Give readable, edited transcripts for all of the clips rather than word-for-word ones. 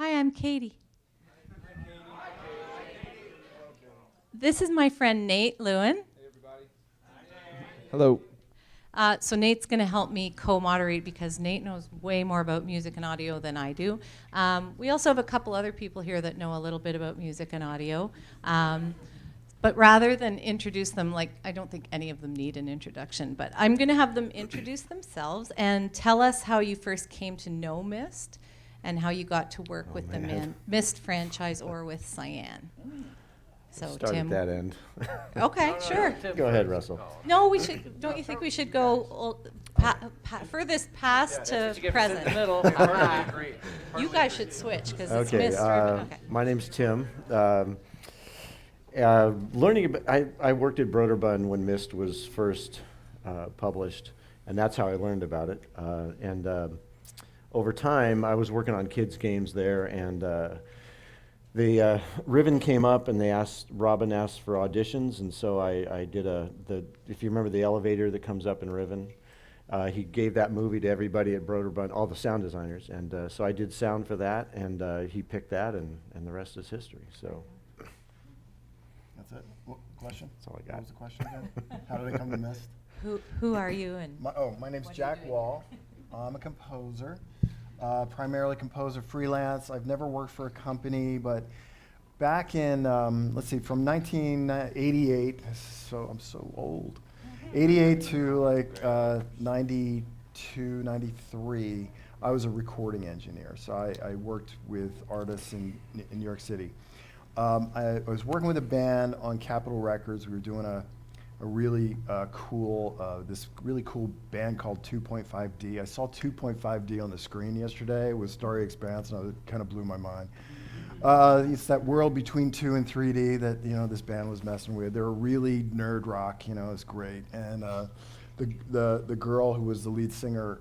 Hi, I'm Kha'tie. This is my friend Nate Lewin. Hello. So Nate's going to help me co-moderate because Nate knows way more about music and audio than I do. We also have a couple other people here that know a little bit about music and audio. But rather than introduce them, I don't think any of them need an introduction, but I'm going to have them introduce themselves and tell us how you first came to know Myst and how you got to work with the Myst franchise or with Cyan. So Start Tim. at that end. Okay, sure. Go ahead, Russell. No, we should. Don't you think we should go furthest past to present? You guys should switch because it's Okay. Myst. Okay. My name's Tim. Learning about, I worked at Broderbund when Myst was first published, and that's how I learned about it. Over time, I was working on kids' games there, and the Riven came up, and Robin asked for auditions, and so I did if you remember the elevator that comes up in Riven, he gave that movie to everybody at Broderbund, all the sound designers, and so I did sound for that, and he picked that, and the rest is history. So that's it. What question? That's all I got. What was the question again? How did I come to Myst? Who are you? And My name's Jack Wall. I'm a composer, primarily composer freelance. I've never worked for a company, but back in, from 1988, so I'm so old, 88 to 92, 93, I was a recording engineer. So I worked with artists in New York City. I was working with a band on Capitol Records. We were doing a really this really cool band called 2.5D. I saw 2.5D on the screen yesterday with Starry Expanse, and it kind of blew my mind. It's that world between 2 and 3D that this band was messing with. They were really nerd rock, it's great. And the girl who was the lead singer,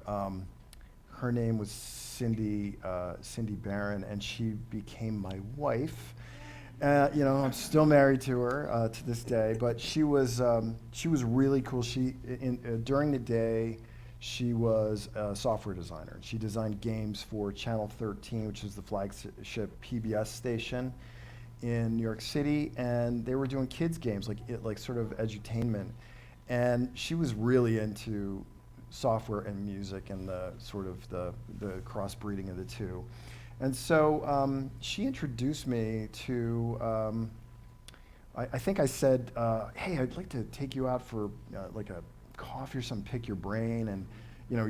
her name was Cindy Barron, and she became my wife. I'm still married to her to this day, but she was really cool. During the day, she was a software designer. She designed games for Channel 13, which is the flagship PBS station in New York City, and they were doing kids games, like sort of edutainment. And she was really into software and music and the crossbreeding of the two. And so she introduced me to, I think I said, hey, I'd like to take you out for a coffee or something, pick your brain. And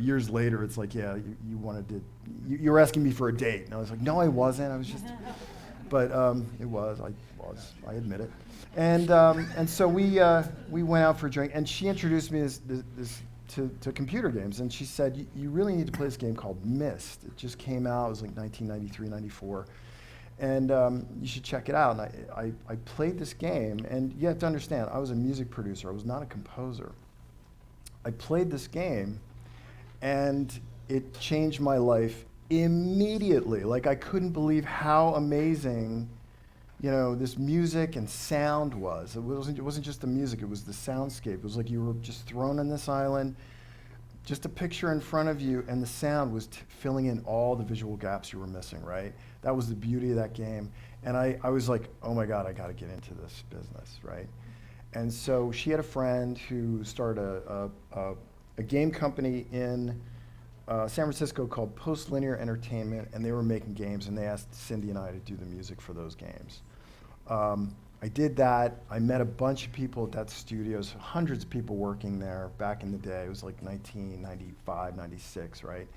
years later, it's like, yeah, you were asking me for a date. And I was like, no, I wasn't. I was just, but it was, I admit it. And so we went out for a drink, and she introduced me to computer games, and she said, you really need to play this game called Myst. It just came out, it was like 1993, 94, and you should check it out. And I played this game, and you have to understand, I was a music producer, I was not a composer. I played this game, and it changed my life immediately. I couldn't believe how amazing this music and sound was. It wasn't just the music, it was the soundscape. It was like you were just thrown on this island, just a picture in front of you, and the sound was filling in all the visual gaps you were missing, right? That was the beauty of that game. And I was like, oh my God, I gotta get into this business, right? And so she had a friend who started a game company in San Francisco called Postlinear Entertainment, and they were making games, and they asked Cindy and I to do the music for those games. I did that. I met a bunch of people at that studio, so hundreds of people working there back in the day. It was like 1995, 96, right?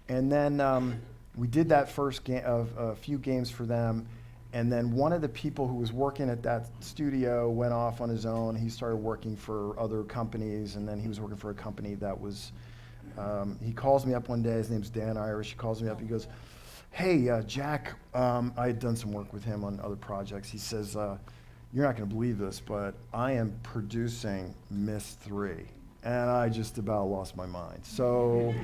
And then we did that first a few games for them, and then one of the people who was working at that studio went off on his own. He started working for other companies, and then he was working for a company that was, he calls me up one day, his name's Dan Irish, he calls me up, he goes, hey, Jack, I had done some work with him on other projects. He says, you're not going to believe this, but I am producing Myst 3. And I just about lost my mind. So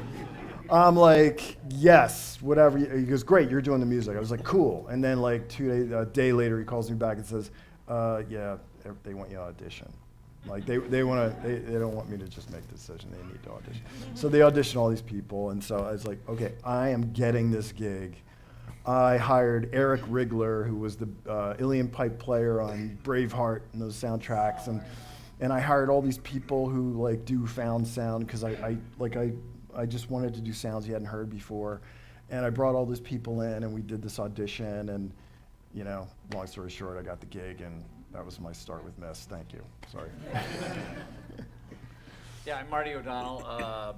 I'm like, yes, whatever. He goes, great, you're doing the music. I was like, cool. And then a day later, he calls me back and says, yeah, they want you to audition. They don't want me to just make the decision. They need to audition. So they audition all these people, and so I was like, okay, I am getting this gig. I hired Eric Rigler, who was the Ilian pipe player on Braveheart and those soundtracks, and I hired all these people who like do found sound because I just wanted to do sounds you hadn't heard before, and I brought all these people in and we did this audition, and you know, long story short, I got the gig, and that was my start with Myst. Thank you. Sorry. Yeah, I'm Marty O'Donnell.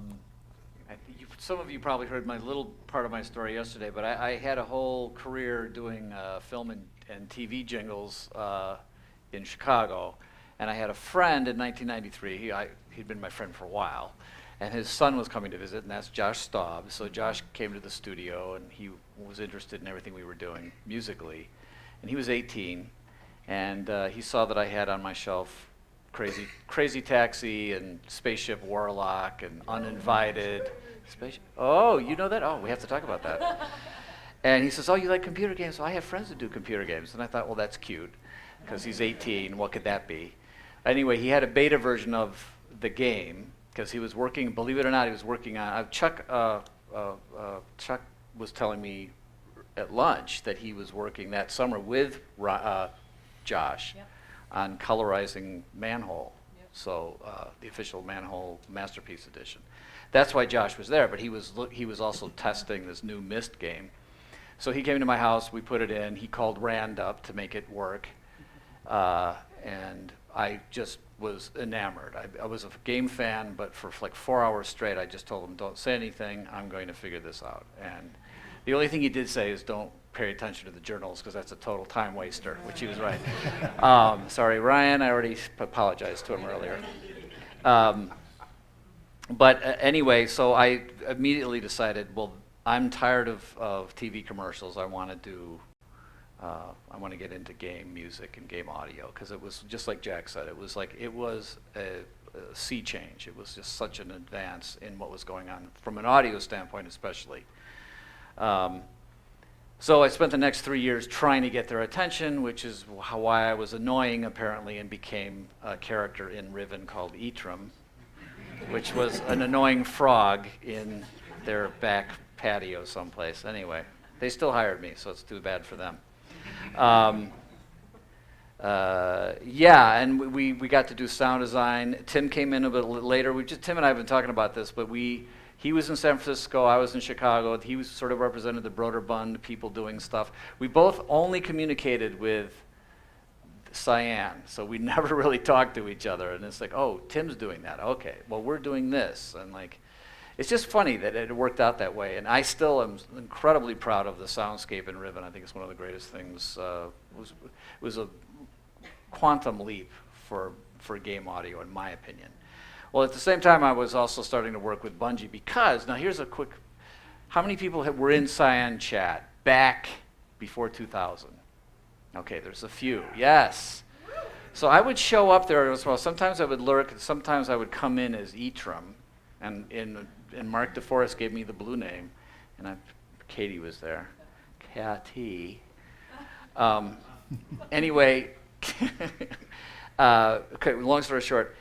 Some of you probably heard my little part of my story yesterday, but I had a whole career doing film and TV jingles in Chicago. And I had a friend in 1993. He'd been my friend for a while. And his son was coming to visit, and that's Josh Staub. So Josh came to the studio, and he was interested in everything we were doing musically. And he was 18, and he saw that I had on my shelf Crazy Taxi and Spaceship Warlock and Uninvited. Oh, you know that? Oh, we have to talk about that. And he says, oh, you like computer games? Well, I have friends that do computer games. And I thought, well, that's cute, because he's 18. What could that be? Anyway, he had a beta version of the game, because he was working, believe it or not, he was working on, Chuck was telling me at lunch that he was working that summer with Josh on colorizing Manhole. So the official Manhole Masterpiece Edition. That's why Josh was there, but he was also testing this new Myst game. So he came to my house, we put it in, he called Rand up to make it work, and I just was enamored. I was a game fan, but for like 4 hours straight, I just told him, don't say anything, I'm going to figure this out. And the only thing he did say is don't pay attention to the journals, because that's a total time waster, which he was right. Sorry, Ryan, I already apologized to him earlier. But anyway, so I immediately decided, well, I'm tired of TV commercials. I want to get into game music and game audio, because it was just like Jack said. It was a sea change. It was just such an advance in what was going on from an audio standpoint, especially. So I spent the next 3 years trying to get their attention, which is why I was annoying apparently, and became a character in Riven called Etram, which was an annoying frog in their back patio someplace. Anyway, they still hired me, so it's too bad for them. Yeah, and we got to do sound design. Tim came in a bit later. Tim and I have been talking about this, but he was in San Francisco, I was in Chicago. He was sort of represented the Broderbund people doing stuff. We both only communicated with Cyan, so we never really talked to each other. And it's like, oh, Tim's doing that. Okay, well, we're doing this. And like, it's just funny that it worked out that way. And I still am incredibly proud of the soundscape in Riven. I think it's one of the greatest things. It was a quantum leap for game audio, in my opinion. Well, at the same time, I was also starting to work with Bungie, because, now here's a quick, how many people were in Cyan chat back before 2000? Okay, there's a few, yes. So I would show up there as well. Sometimes I would lurk, sometimes I would come in as Etram, and Mark DeForest gave me the blue name, and Kha'tie was there. Kha'tie. Anyway, okay, long story short,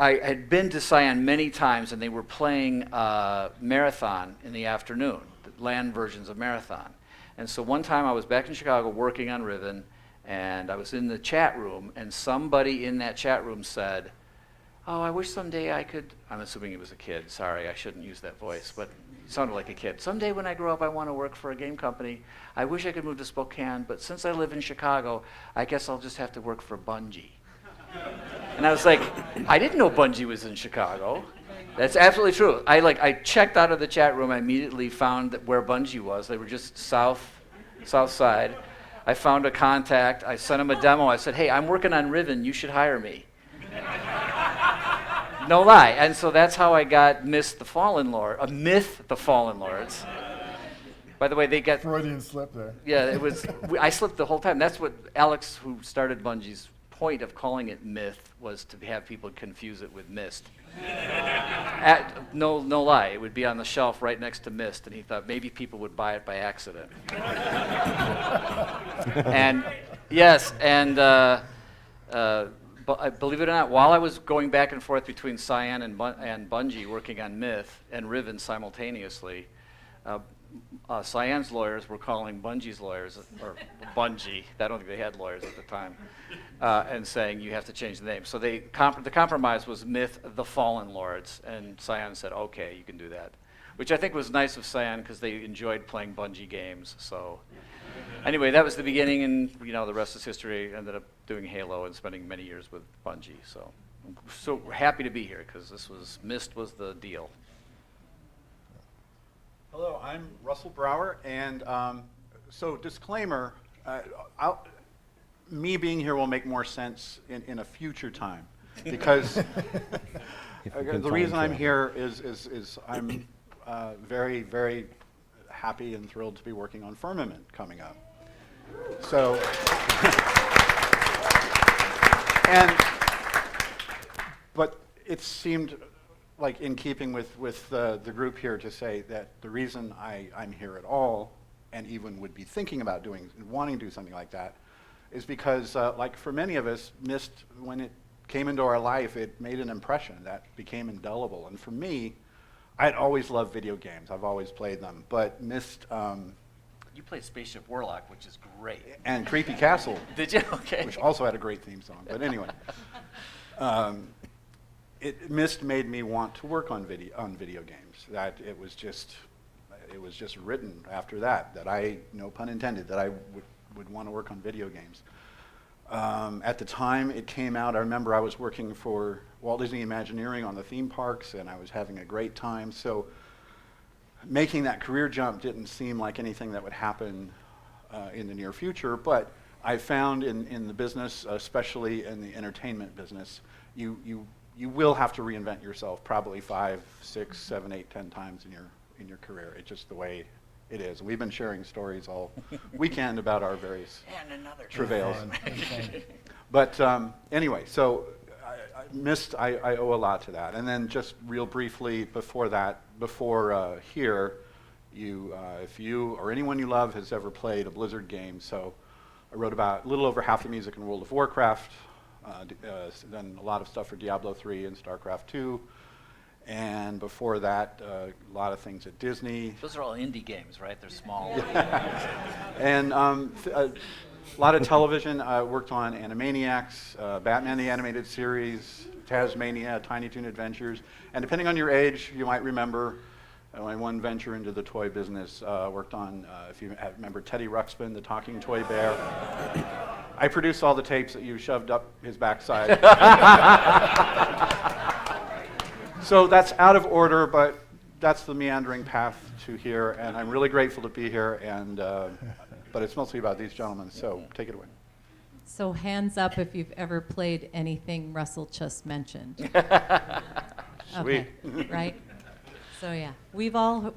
I had been to Cyan many times, and they were playing Marathon in the afternoon, the LAN versions of Marathon. And so one time I was back in Chicago working on Riven, and I was in the chat room, and somebody in that chat room said, oh, I wish someday I could, I'm assuming it was a kid, sorry, I shouldn't use that voice, but it sounded like a kid. Someday when I grow up, I want to work for a game company. I wish I could move to Spokane, but since I live in Chicago, I guess I'll just have to work for Bungie. And I was like, I didn't know Bungie was in Chicago. That's absolutely true. I checked out of the chat room. I immediately found where Bungie was. They were just south side. I found a contact. I sent him a demo. I said, hey, I'm working on Riven. You should hire me. No lie. And so that's how I got Myth the Fallen Lords. By the way, they got Freudian slip there. Yeah, it was. I slipped the whole time. That's what Alex, who started Bungie's point of calling it Myth, was to have people confuse it with Myst. No lie, it would be on the shelf right next to Myst, and he thought maybe people would buy it by accident. And yes, and believe it or not, while I was going back and forth between Cyan and Bungie, working on Myth and Riven simultaneously, Cyan's lawyers were calling Bungie's lawyers, or Bungie, I don't think they had lawyers at the time, and saying you have to change the name. So the compromise was Myth, the Fallen Lords, and Cyan said, okay, you can do that. Which I think was nice of Cyan because they enjoyed playing Bungie games. So anyway, that was the beginning, and the rest is history. Ended up doing Halo and spending many years with Bungie. So I'm so happy to be here because Myst was the deal. Hello, I'm Russell Brower, and so disclaimer, me being here will make more sense in a future time, because the reason I'm here is I'm very, very happy and thrilled to be working on Firmament coming up. So, but it seemed like in keeping with the group here to say that the reason I'm here at all, and even would be thinking about wanting to do something like that, is because like for many of us, Myst, when it came into our life, it made an impression that became indelible. And for me, I'd always loved video games. I've always played them, but Myst. You played Spaceship Warlock, which is great. And Creepy Castle. Did you? Okay. Which also had a great theme song. But anyway. Myst made me want to work on video games. That it was just written after that I, no pun intended, that I would want to work on video games. At the time it came out, I remember I was working for Walt Disney Imagineering on the theme parks, and I was having a great time. So making that career jump didn't seem like anything that would happen in the near future. But I found in the business, especially in the entertainment business, you will have to reinvent yourself probably 5, 6, 7, 8, 10 times in your career. It's just the way it is. We've been sharing stories all weekend about our various travails. But anyway, so Myst, I owe a lot to that. And then just real briefly before here, if you or anyone you love has ever played a Blizzard game, so I wrote about a little over half the music in World of Warcraft. Done a lot of stuff for Diablo 3 and StarCraft 2, and before that, a lot of things at Disney. Those are all indie games, right? They're small. And a lot of television. Worked on Animaniacs, Batman the Animated Series, Tasmania, Tiny Toon Adventures, and depending on your age, you might remember my one venture into the toy business. Worked on, if you remember, Teddy Ruxpin, the talking toy bear. I produced all the tapes that you shoved up his backside. So that's out of order, but that's the meandering path to here, and I'm really grateful to be here. And but it's mostly about these gentlemen, so take it away. So hands up if you've ever played anything Russell just mentioned. Sweet. Okay, right? So yeah, we've all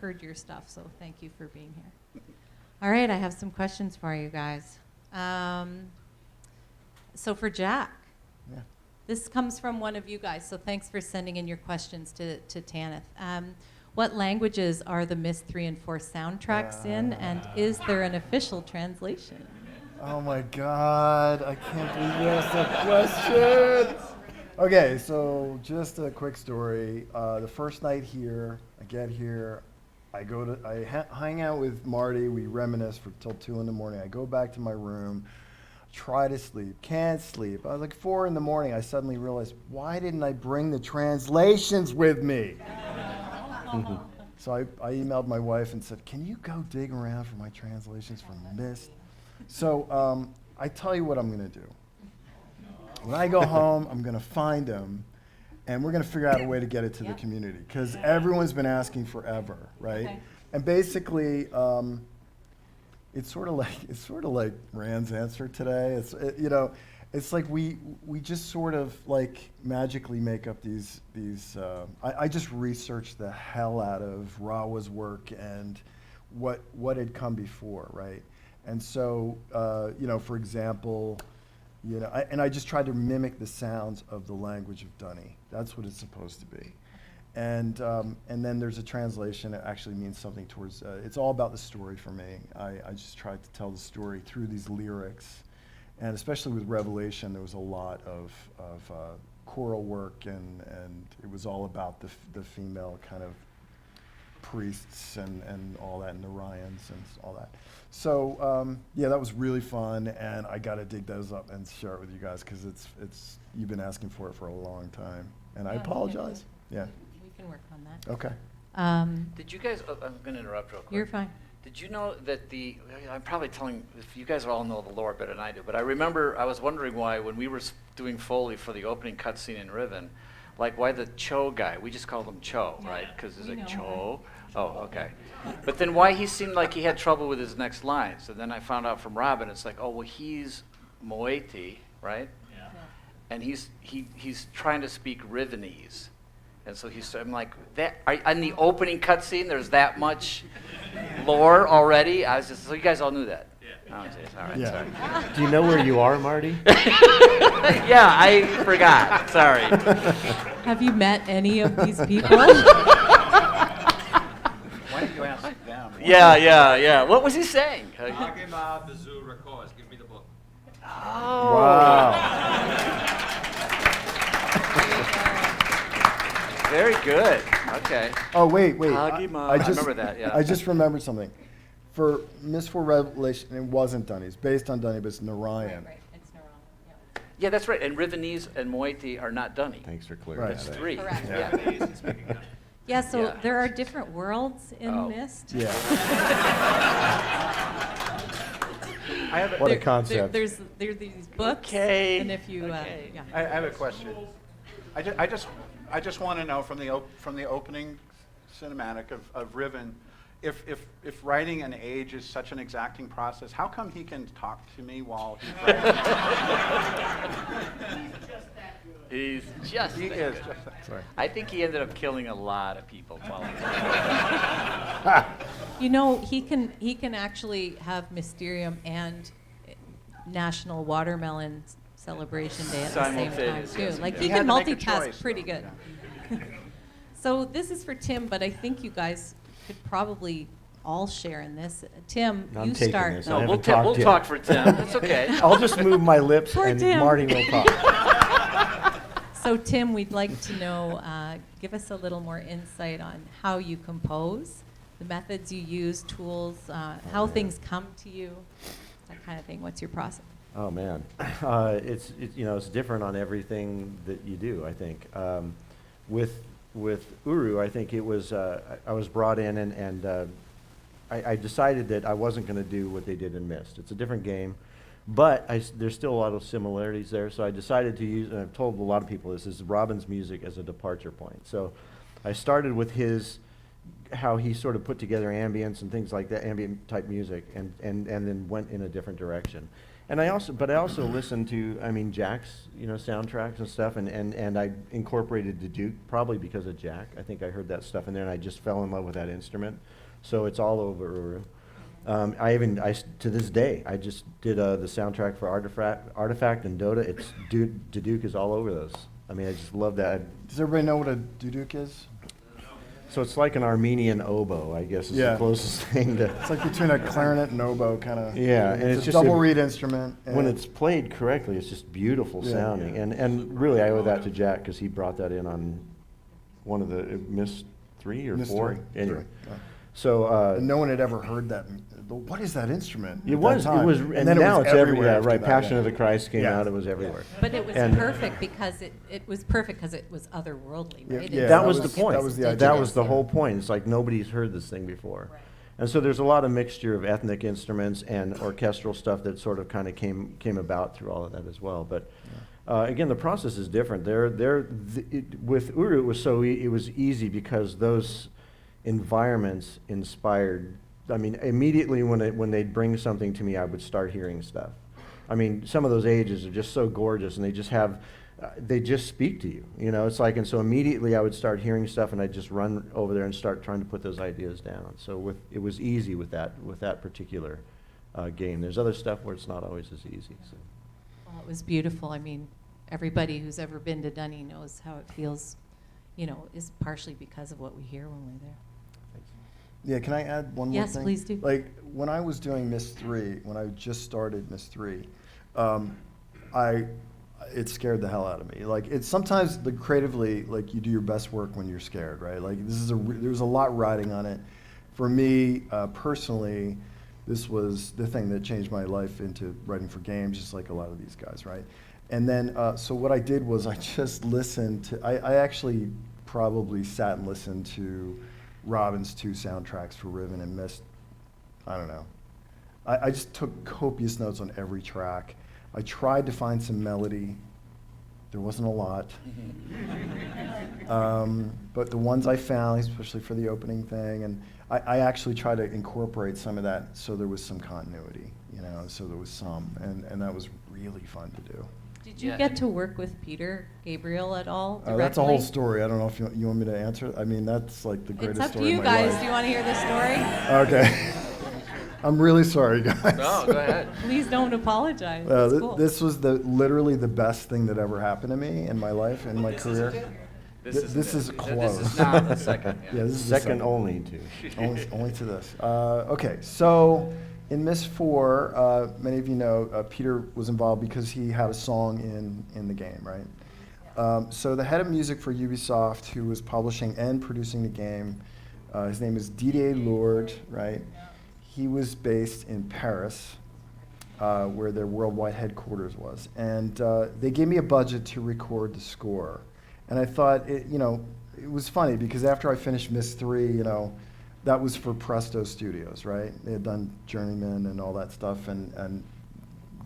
heard your stuff, so thank you for being here. All right, I have some questions for you guys. So for Jack, Yeah. this comes from one of you guys, so thanks for sending in your questions to Tanith. What languages are the Myst 3 and 4 soundtracks in, and is there an official translation? Oh my God, I can't believe you asked that question. Okay, so just a quick story. The first night here, I get here, I hang out with Marty, we reminisce till 2 in the morning. I go back to my room, try to sleep, can't sleep. I was like 4 in the morning, I suddenly realized, why didn't I bring the translations with me? So I emailed my wife and said, can you go dig around for my translations from Myst? So I tell you what I'm gonna do. When I go home, I'm gonna find them, and we're gonna figure out a way to get it to the community, because everyone's been asking forever, right? Okay. And basically, it's sort of like Rand's answer today. It's like we just sort of like magically make up these. I just researched the hell out of Rawa's work and what had come before, right? And so, for example, I just tried to mimic the sounds of the language of Dunny. That's what it's supposed to be. And then there's a translation that actually means something towards, it's all about the story for me. I just tried to tell the story through these lyrics. And especially with Revelation, there was a lot of choral work, and it was all about the female kind of priests and all that, and the Ryans and all that. So yeah, that was really fun, and I got to dig those up and share it with you guys because it's you've been asking for it for a long time, and I Yeah, apologize. Yeah. We can work on that. Okay. Did you guys, I'm going to interrupt real quick. You're fine. Did you know that I'm probably telling, if you guys all know the lore better than I do, but I remember I was wondering why when we were doing Foley for the opening cutscene in Riven, like why the Cho guy, we just called him Cho, right? Because it's we like know Cho. Oh, okay. But then why he seemed like he had trouble with his next line. So then I found out from Robin, it's like, oh, well, he's Moeti, right? Yeah. And he's trying to speak Rivenese. And so I'm like, in the opening cutscene, there's that much lore already? I was just, so you guys all knew that? Yeah. Oh, geez, all right, Yeah. sorry. Do you know where you are, Marty? Yeah, I forgot, sorry. Have you met any of these people? Why don't you ask them? Yeah. What was he saying? Agema the zoo records. Give me the book. Oh. Wow. Very good. Okay. Oh wait. Hagima. I remember that, yeah. I just remembered something. For Myst 4 Revelation, it wasn't Dunny. It's based on Dunny, but it's Narayan. Right, it's Neuron. Yeah. Yeah, that's right. And Rivenese and Moeti are not Dunny. Thanks for clearing Right. that It's up. three. Correct. Yeah. Yeah, so Yeah. there are different worlds in Oh. Myst. Yeah. I have a, What a There- concept. There's these books, Okay. and if you, Okay. yeah. I have a question. I just want to know from the opening cinematic of Riven, if writing an age is such an exacting process, how come he can talk to me while he's writing? He's just He that is good. just that. Sorry. I think he ended up killing a lot of people while he was You know, he can actually have Mysterium and National Watermelon Celebration Day at the same time Simultaneous, too. yes. Like Yeah. he He had can to make a multitask choice, pretty though. good. So this is for Tim, but I think you guys could probably all share in this. Tim, I'm you taking start. this. though. I No, haven't talked we'll yet. talk for Tim. It's okay. I'll just move my lips Poor and Tim. Marty will talk. So Tim, we'd like to know, give us a little more insight on how you compose, the methods you use, tools, how things come to you, that kind of thing. What's your process? Oh man, it's different on everything that you do. I think with Uru, I think it was I was brought in and I decided that I wasn't going to do what they did in Myst. It's a different game, but there's still a lot of similarities there. So I decided to use, and I've told a lot of people this, is Robin's music as a departure point. So I started with how he sort of put together ambience and things like that, ambient type music, and then went in a different direction. And I also listened to, Jack's, soundtracks and stuff, and I incorporated the Duke, probably because of Jack. I think I heard that stuff in there, and I just fell in love with that instrument. So it's all over Uru. To this day, I just did the soundtrack for Artifact and Dota. It's Duke is all over those. I just love that. Does everybody know what a duduk is? So it's like an Armenian oboe, I guess, is Yeah. the closest thing to. It's like between a clarinet and oboe, kind of. Yeah, and it's a just double a- reed instrument. When and- it's played correctly, it's just beautiful Yeah. sounding. And really, I owe that to Jack because he brought that in on one of the Myst 3 or Myst 4. 3, Anyway, yeah. so And no one had ever heard that. What is that instrument? it at was, that time? and then now it was it's everywhere. everywhere Yeah, after right. that, Passion yeah. of the Christ came Yeah. out. It was everywhere. But it was And- perfect because it was perfect because it was otherworldly, Yeah, right? yeah, that that was the was- point. that was the idea. That was the whole point. It's like nobody's heard this thing before. Right. And so there's a lot of mixture of ethnic instruments and orchestral stuff that sort of kind of came about through all of that as well. But again, the process is different. With Uru, it was easy because those environments inspired. Immediately when they'd bring something to me, I would start hearing stuff. Some of those ages are just so gorgeous, and they just speak to you. It's like, and so immediately I would start hearing stuff, and I'd just run over there and start trying to put those ideas down. So it was easy with that particular game. There's other stuff where it's not always as easy. So. Well, it was beautiful. Everybody who's ever been to Dunny knows how it feels, is partially because of what we hear when we're there. Yeah, can I add one more Yes, thing? please do. Like, when I was doing Myst 3, when I just started Myst 3, I it scared the hell out of me. Like, it's sometimes creatively, like, you do your best work when you're scared, right? Like, there's a lot riding on it. For me, personally, this was the thing that changed my life into writing for games, just like a lot of these guys, right? And then, so what I did was I just listened to, I actually probably sat and listened to Robin's 2 soundtracks for Riven and Myst. I don't know. I just took copious notes on every track. I tried to find some melody. There wasn't a lot. But the ones I found, especially for the opening thing, and I actually tried to incorporate some of that so there was some continuity, you know, so there was some, and that was really fun to do. Did you get to work with Peter Gabriel at all directly? That's a whole story. I don't know if you want me to answer. I mean, that's like the greatest It's up to story you of my guys. life. Do you want to hear the story? Okay. I'm really sorry, guys. No, go ahead. Please don't apologize. It's cool. This was literally the best thing that ever happened to me in my life, in my career. This is close. This is now the second. Yeah, this is the Second only to. only to this. Okay, so in Myst 4, many of you know Peter was involved because he had a song in the game, right? So the head of music for Ubisoft, who was publishing and producing the game, his name is Didier Lourdes, right? He was based in Paris, where their worldwide headquarters was. And they gave me a budget to record the score. And I thought, it was funny because after I finished Myst 3, that was for Presto Studios, right? They had done Journeyman and all that stuff and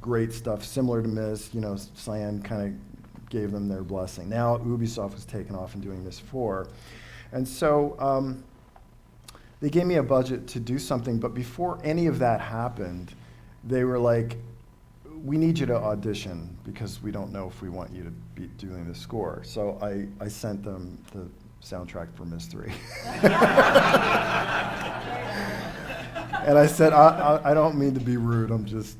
great stuff similar to Myst. Cyan kind of gave them their blessing. Now Ubisoft was taking off and doing Myst 4. And so they gave me a budget to do something, but before any of that happened, they were like, we need you to audition because we don't know if we want you to be doing the score. So I sent them the soundtrack for Myst 3. And I said, I don't mean to be rude, I'm just,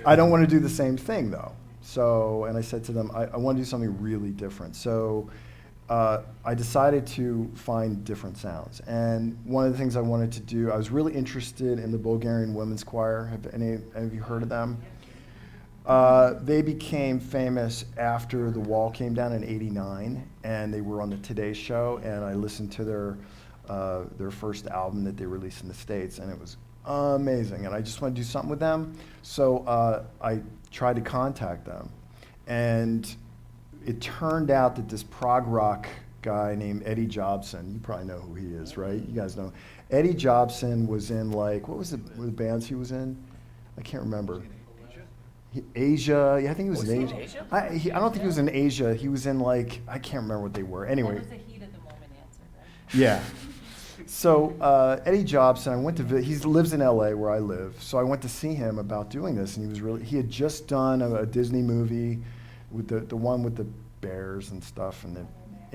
I don't want to do the same thing though. So, and I said to them, I want to do something really different. So I decided to find different sounds. And one of the things I wanted to do, I was really interested in the Bulgarian Women's Choir. Have any of you heard of them? They became famous after the wall came down in '89, and they were on the Today Show, and I listened to their first album that they released in the States, and it was amazing. And I just wanted to do something with them. So I tried to contact them. And it turned out that this prog rock guy named Eddie Jobson, you probably know who he is, right? You guys know. Eddie Jobson was in what was the bands he was in? I can't remember. Asia, yeah, I think he was in Asia. I don't think he was in Asia. He was in I can't remember what they were. Anyway. That was a heat of the moment answer, right? Yeah. So Eddie Jobson, I went to he lives in LA where I live. So I went to see him about doing this, and he had just done a Disney movie with the one with the bears and stuff and the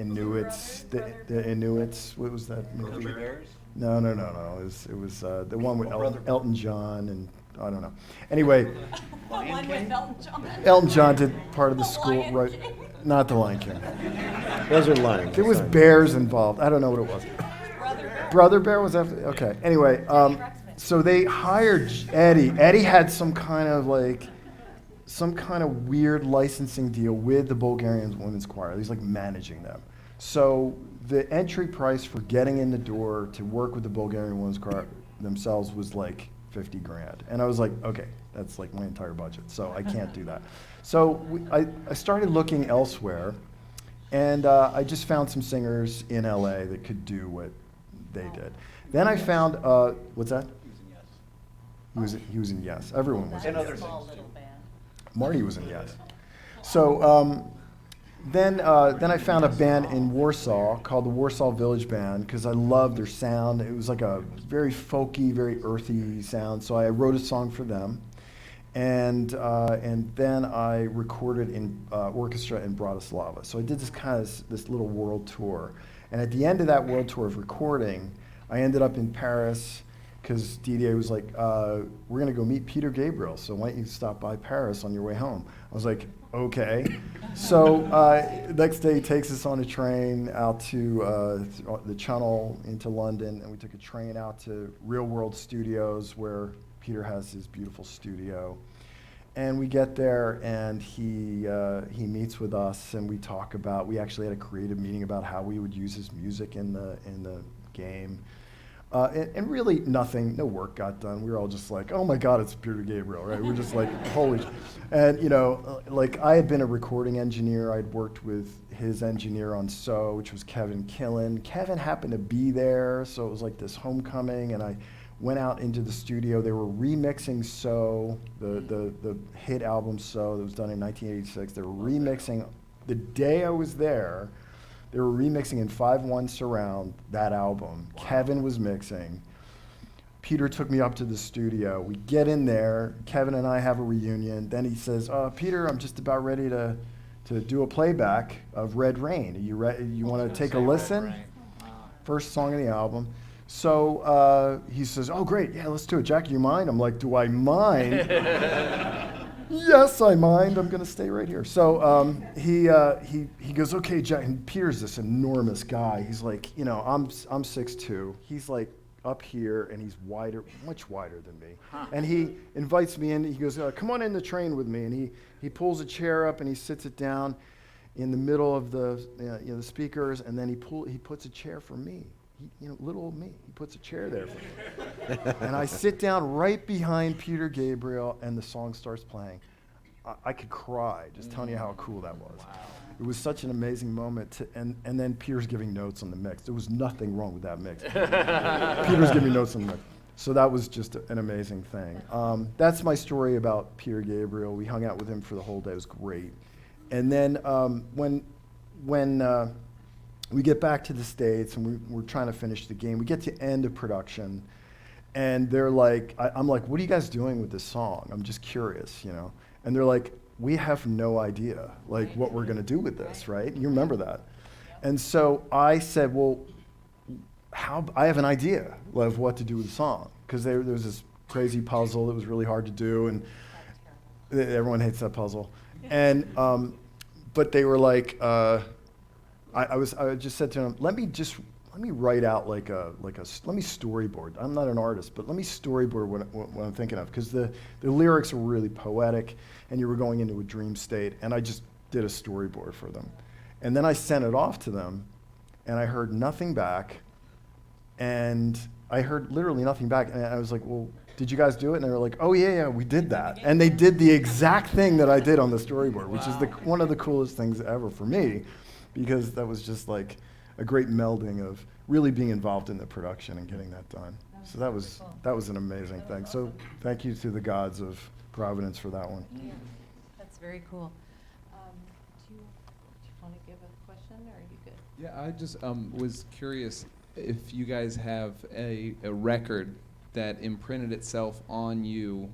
Inuits. The Inuits. What was that movie? Bears? No. It was the one with Elton John and I don't know. Anyway, One with Elton John. Elton John did part of the The school, Lion right? King. Not the Lion King. Those are lions. There was bears involved. I don't know what it was. Brother Bear was after. Okay. Anyway, so they hired Eddie. Eddie had some kind of weird licensing deal with the Bulgarian Women's Choir. He's managing them. So the entry price for getting in the door to work with the Bulgarian Women's Choir themselves was $50,000. And I was like, okay, that's my entire budget. So I can't do that. So I started looking elsewhere, and I just found some singers in LA that could do what they did. Then I found, what's that? He was in Yes. Everyone was in Yes. Marty was in Yes. So then I found a band in Warsaw called the Warsaw Village Band because I loved their sound. It was a very folky, very earthy sound. So I wrote a song for them, and then I recorded in orchestra in Bratislava. So I did this little world tour. And at the end of that world tour of recording, I ended up in Paris because Didier was like, we're going to go meet Peter Gabriel, so why don't you stop by Paris on your way home? I was like, okay. So next day he takes us on a train out to the Channel into London, and we took a train out to Real World Studios where Peter has his beautiful studio. And we get there, and he meets with us, and we talk about. We actually had a creative meeting about how we would use his music in the game, and really nothing, no work got done. We were all just like, oh my God, it's Peter Gabriel, right? We're just like, holy, and like I had been a recording engineer. I'd worked with his engineer on So, which was Kevin Killen. Kevin happened to be there, so it was like this homecoming, and I went out into the studio. They were remixing So, the hit album So that was done in 1986. They were remixing, the day I was there, they were remixing in 5.1 surround, that album. Wow. Kevin was mixing. Peter took me up to the studio. We get in there, Kevin and I have a reunion. Then he says, Peter, I'm just about ready to do a playback of Red Rain. You want to take a listen? First song of the album. So he says, oh, great, yeah, let's do it. Jack, you mind? I'm like, do I mind? Yes, I mind. I'm going to stay right here. So he goes, okay, Jack. And Peter's this enormous guy. He's like, I'm 6'2". He's like up here, and he's wider, much wider than me. And he invites me in. He goes, come on in the train with me. And he pulls a chair up, and he sits it down in the middle of the the speakers, and then he puts a chair for me. Little old me. He puts a chair there for me. And I sit down right behind Peter Gabriel, and the song starts playing. I could cry just telling you how cool that was. Wow. It was such an amazing moment. And then Peter's giving notes on the mix. There was nothing wrong with that mix. Peter's giving notes on the mix. So that was just an amazing thing. That's my story about Peter Gabriel. We hung out with him for the whole day. It was great. And then when we get back to the States, and we're trying to finish the game. We get to end of production, and they're like, I'm like, what are you guys doing with this song? I'm just curious, And they're like, we have no idea, like, what we're going to do with this, right? You remember that. And so I said, well, I have an idea of what to do with the song, because there was this crazy puzzle that was really hard to do, and everyone hates that puzzle. And but they were like, I just said to him, let me write out let me storyboard. I'm not an artist, but let me storyboard what I'm thinking of, because the lyrics were really poetic, and you were going into a dream state, and I just did a storyboard for them. And then I sent it off to them, and I heard nothing back, and I heard literally nothing back, and I was like, well, did you guys do it? And they were like, oh yeah, we did that. And they did the exact thing that I did on the storyboard, which is one of the coolest things ever for me, because that was just like a great melding of really being involved in the production and getting that done. So that was an amazing thing. So thank you to the gods of Providence for that one. Yeah, that's very cool. Do you want to give a question, or are you good? Yeah, I just was curious if you guys have a record that imprinted itself on you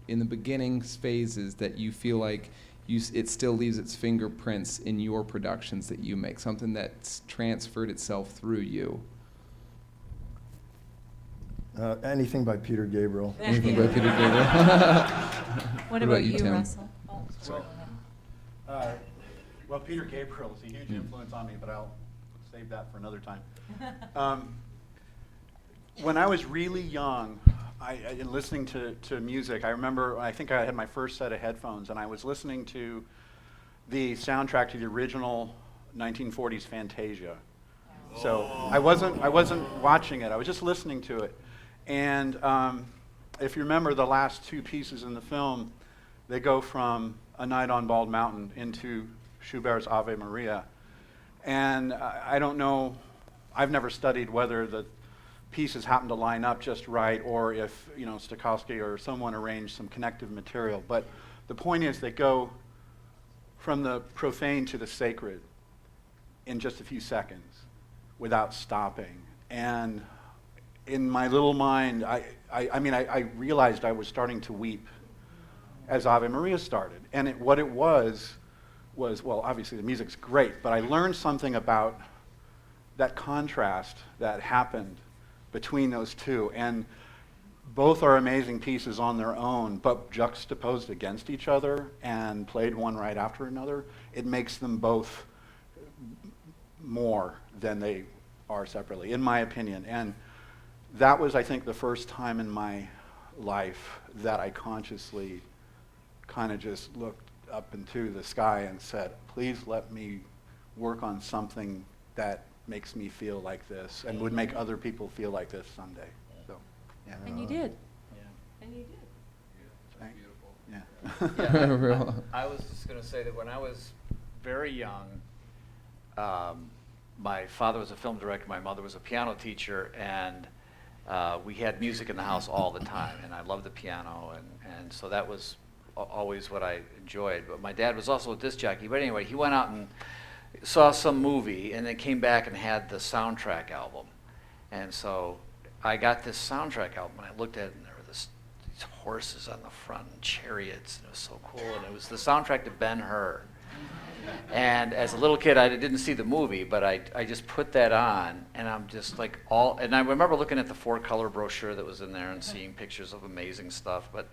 in the beginning phases that you feel like it still leaves its fingerprints in your productions that you make, something that's transferred itself through you. Anything by Peter Gabriel. Anything by Peter Gabriel. What about you, Tim? Russell? Oh, Sorry. Well, Peter Gabriel is a huge influence on me, but I'll save that for another time. When I was really young, in listening to music, I remember, I think I had my first set of headphones, and I was listening to the soundtrack to the original 1940s Fantasia. So I wasn't watching it, I was just listening to it. And if you remember the last two pieces in the film, they go from A Night on Bald Mountain into Schubert's Ave Maria. And I don't know, I've never studied whether the pieces happen to line up just right, or if Stokowski or someone arranged some connective material. But the point is, they go from the profane to the sacred in just a few seconds without stopping. And in my little mind, I realized I was starting to weep as Ave Maria started. And what it was, well, obviously the music's great, but I learned something about that contrast that happened between those two. And both are amazing pieces on their own, but juxtaposed against each other and played one right after another, it makes them both more than they are separately, in my opinion. And that was, I think, the first time in my life that I consciously kind of just looked up into the sky and said, please let me work on something that makes me feel like this and would make other people feel like this someday. So, yeah. And you did. Yeah. And you did. Thank- Yeah. Real- I was just going to say that when I was very young, my father was a film director, my mother was a piano teacher, and we had music in the house all the time, and I loved the piano, and so that was always what I enjoyed. But my dad was also a disc jockey. But anyway, he went out and saw some movie, and then came back and had the soundtrack album. And so I got this soundtrack album, and I looked at it, and there were these horses on the front, and chariots, and it was so cool. And it was the soundtrack to Ben-Hur. And as a little kid, I didn't see the movie, but I just put that on, and I'm just like and I remember looking at the 4-color brochure that was in there and seeing pictures of amazing stuff, but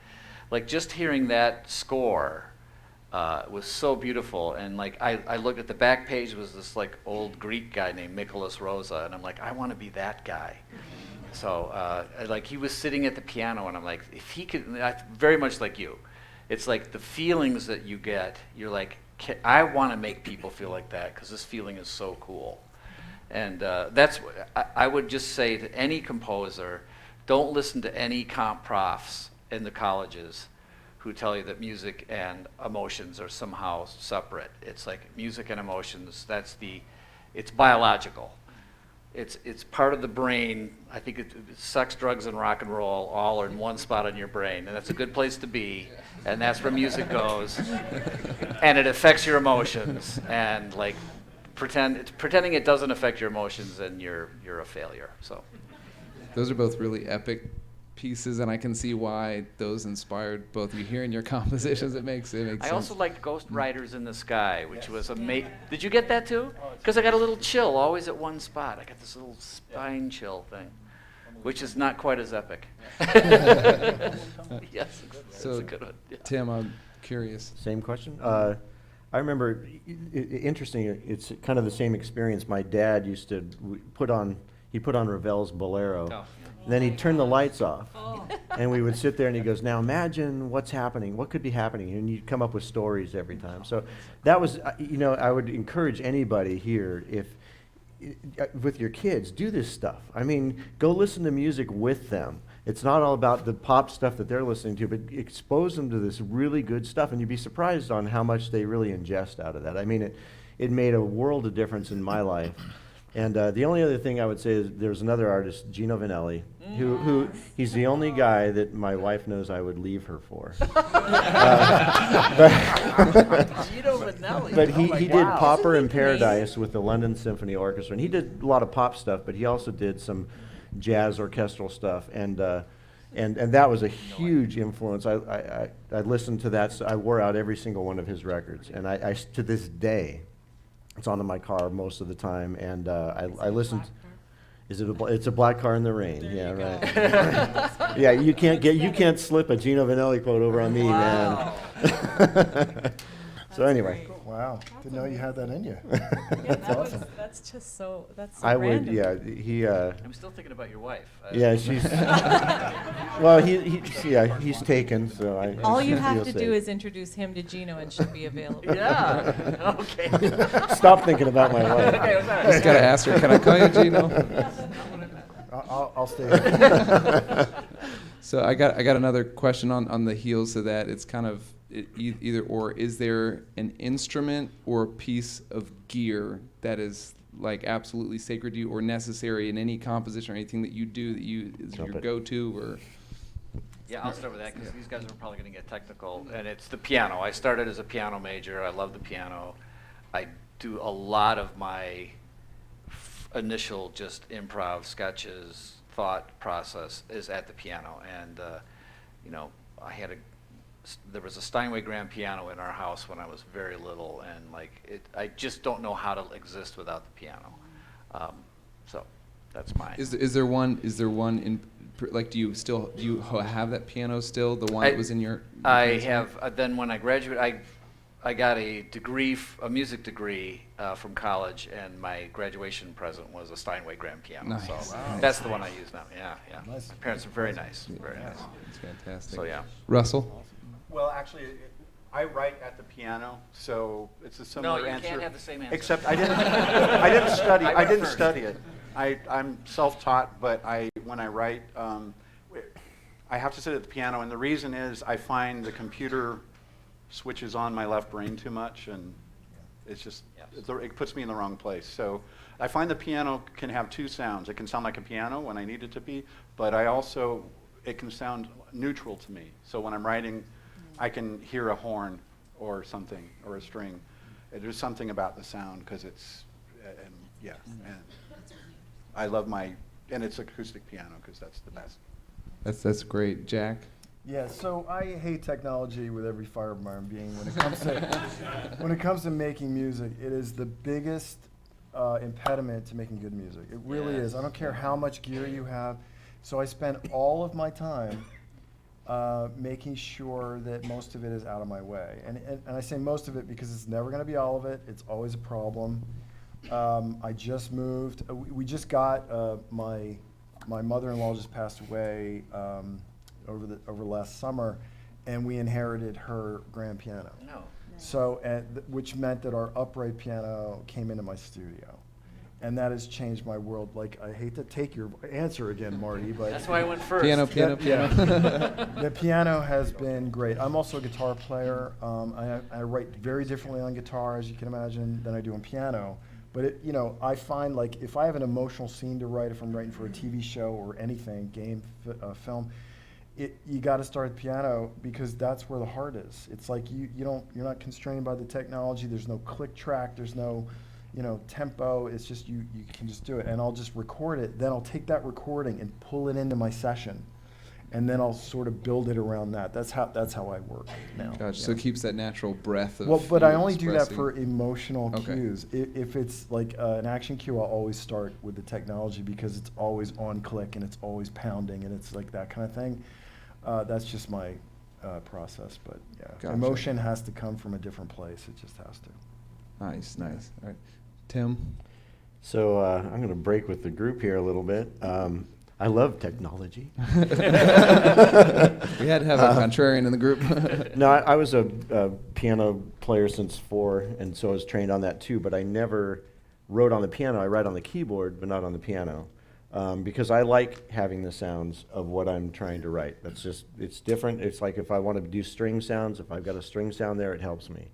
like just hearing that score was so beautiful. And like I looked at the back page, was this like old Greek guy named Nicholas Rosa, and I'm like, I want to be that guy. So like he was sitting at the piano, and I'm like, if he could, very much like you, it's like the feelings that you get, you're like, I want to make people feel like that because this feeling is so cool. And that's I would just say to any composer, don't listen to any comp profs in the colleges who tell you that music and emotions are somehow separate. It's like music and emotions, it's biological. It's part of the brain. I think sex, drugs, and rock and roll all are in one spot on your brain, and that's a good place to be, and that's where music goes. And it affects your emotions, and like pretending it doesn't affect your emotions, and you're a failure. So Those are both really epic pieces, and I can see why those inspired both of you here in your compositions. It makes sense. I also liked Ghost Riders in the Sky, which was amazing. Did you get that too? Because I got a little chill always at one spot. I got this little spine chill thing, which is not quite as epic. Yes, that's So, a good one. Yeah. Tim, I'm curious. Same question. I remember, interesting, it's kind of the same experience. My dad used to put on Ravel's Bolero. Oh. And then he'd turn the lights off. And we would sit there and he goes, now imagine what's happening, what could be happening? And you'd come up with stories every time. So that was, I would encourage anybody here, with your kids, do this stuff. I mean, go listen to music with them. It's not all about the pop stuff that they're listening to, but expose them to this really good stuff, and you'd be surprised on how much they really ingest out of that. I mean, it made a world of difference in my life. And the only other thing I would say is there's another artist, Gino Vanelli, who he's the only guy that my wife knows I would leave her for. Gino Vanelli. But he did Pauper in Paradise with the London Symphony Orchestra, and he did a lot of pop stuff, but he also did some jazz orchestral stuff, and that was a huge influence. I listened to that. So I wore out every single one of his records, and I to this day, it's on in my car most of the time, and I listened. It's a black car in the rain. Yeah, right. Yeah, you can't slip a Gino Vanelli quote over on me, man. So anyway. Wow, didn't know you had that in you. That's just so, that's so I random. would, yeah, I'm still thinking about your wife. yeah, she's, well, he's taken, so I. All you feel have to safe. do is introduce him to Gino and she'll be available. Yeah. Okay. Stop thinking about my wife. Okay, what's that? Just gotta ask her, can I call you Gino? I'll stay here. So I got another question on the heels of that. It's kind of either or. Is there an instrument or a piece of gear that is like absolutely sacred to you or necessary in any composition or anything that you do that is your Trumpet. go-to? Or Yeah, I'll start with that because these guys are probably going to get technical. And it's the piano. I started as a piano major. I love the piano. I do a lot of my initial just improv sketches, thought process is at the piano. And, there was a Steinway grand piano in our house when I was very little, and I just don't know how to exist without the piano. So that's mine. is there one in like do you have that piano still, the one that was in your I have. Then when I graduated, I got a degree, a music degree from college, and my graduation present was a Steinway grand piano. Nice. So Wow. that's the one I use now. Yeah. Nice. My parents are very nice, very nice. It's fantastic. So yeah. Russell? Well, actually, I write at the piano, so it's a No, similar you answer. can't have the same answer. Except I didn't study. I I went didn't first. study it. I'm self-taught, but when I write, I have to sit at the piano, and the reason is I find the computer switches on my left brain too much, and it's just it puts me in the wrong place. So I find the piano can have two sounds. It can sound like a piano when I need it to be, but it can sound neutral to me. So when I'm writing, I can hear a horn or something or a string. There's something about the sound because it's and I love and it's acoustic piano because that's the best. That's great, Jack. Yeah, so I hate technology with every fiber of my being. When it comes to making music, it is the biggest impediment to making good music. It really is. I don't care how much gear you have. So I spend all of my time making sure that most of it is out of my way. And I say most of it because it's never going to be all of it. It's always a problem. I just moved. We just got my mother-in-law just passed away over last summer, and we inherited her grand piano. No. So, which meant that our upright piano came into my studio, and that has changed my world. Like, I hate to take your answer again, Marty, but That's why I went first. Piano. the piano has been great. I'm also a guitar player. I write very differently on guitar, as you can imagine, than I do on piano. But I find, like, if I have an emotional scene to write, if I'm writing for a TV show or anything, game, film, you got to start at the piano because that's where the heart is. It's like you're not constrained by the technology. There's no click track. There's no, tempo. It's just you can just do it. And I'll just record it. Then I'll take that recording and pull it into my session, and then I'll sort of build it around that. That's how I work now. Gotcha. So it keeps that natural breath of. Well, but I you only do that expressing. for emotional Okay. cues. If it's like an action cue, I'll always start with the technology because it's always on click and it's always pounding and it's like that kind of thing. That's just my process, but yeah, Gotcha. emotion has to come from a different place. It just has to. Nice. All right, Tim. So I'm going to break with the group here a little bit. I love technology. We had to have a contrarian in the group. No, I was a piano player since 4, and so I was trained on that too, but I never wrote on the piano. I write on the keyboard, but not on the piano, because I like having the sounds of what I'm trying to write. It's different. It's like if I want to do string sounds, if I've got a string sound there, it helps me.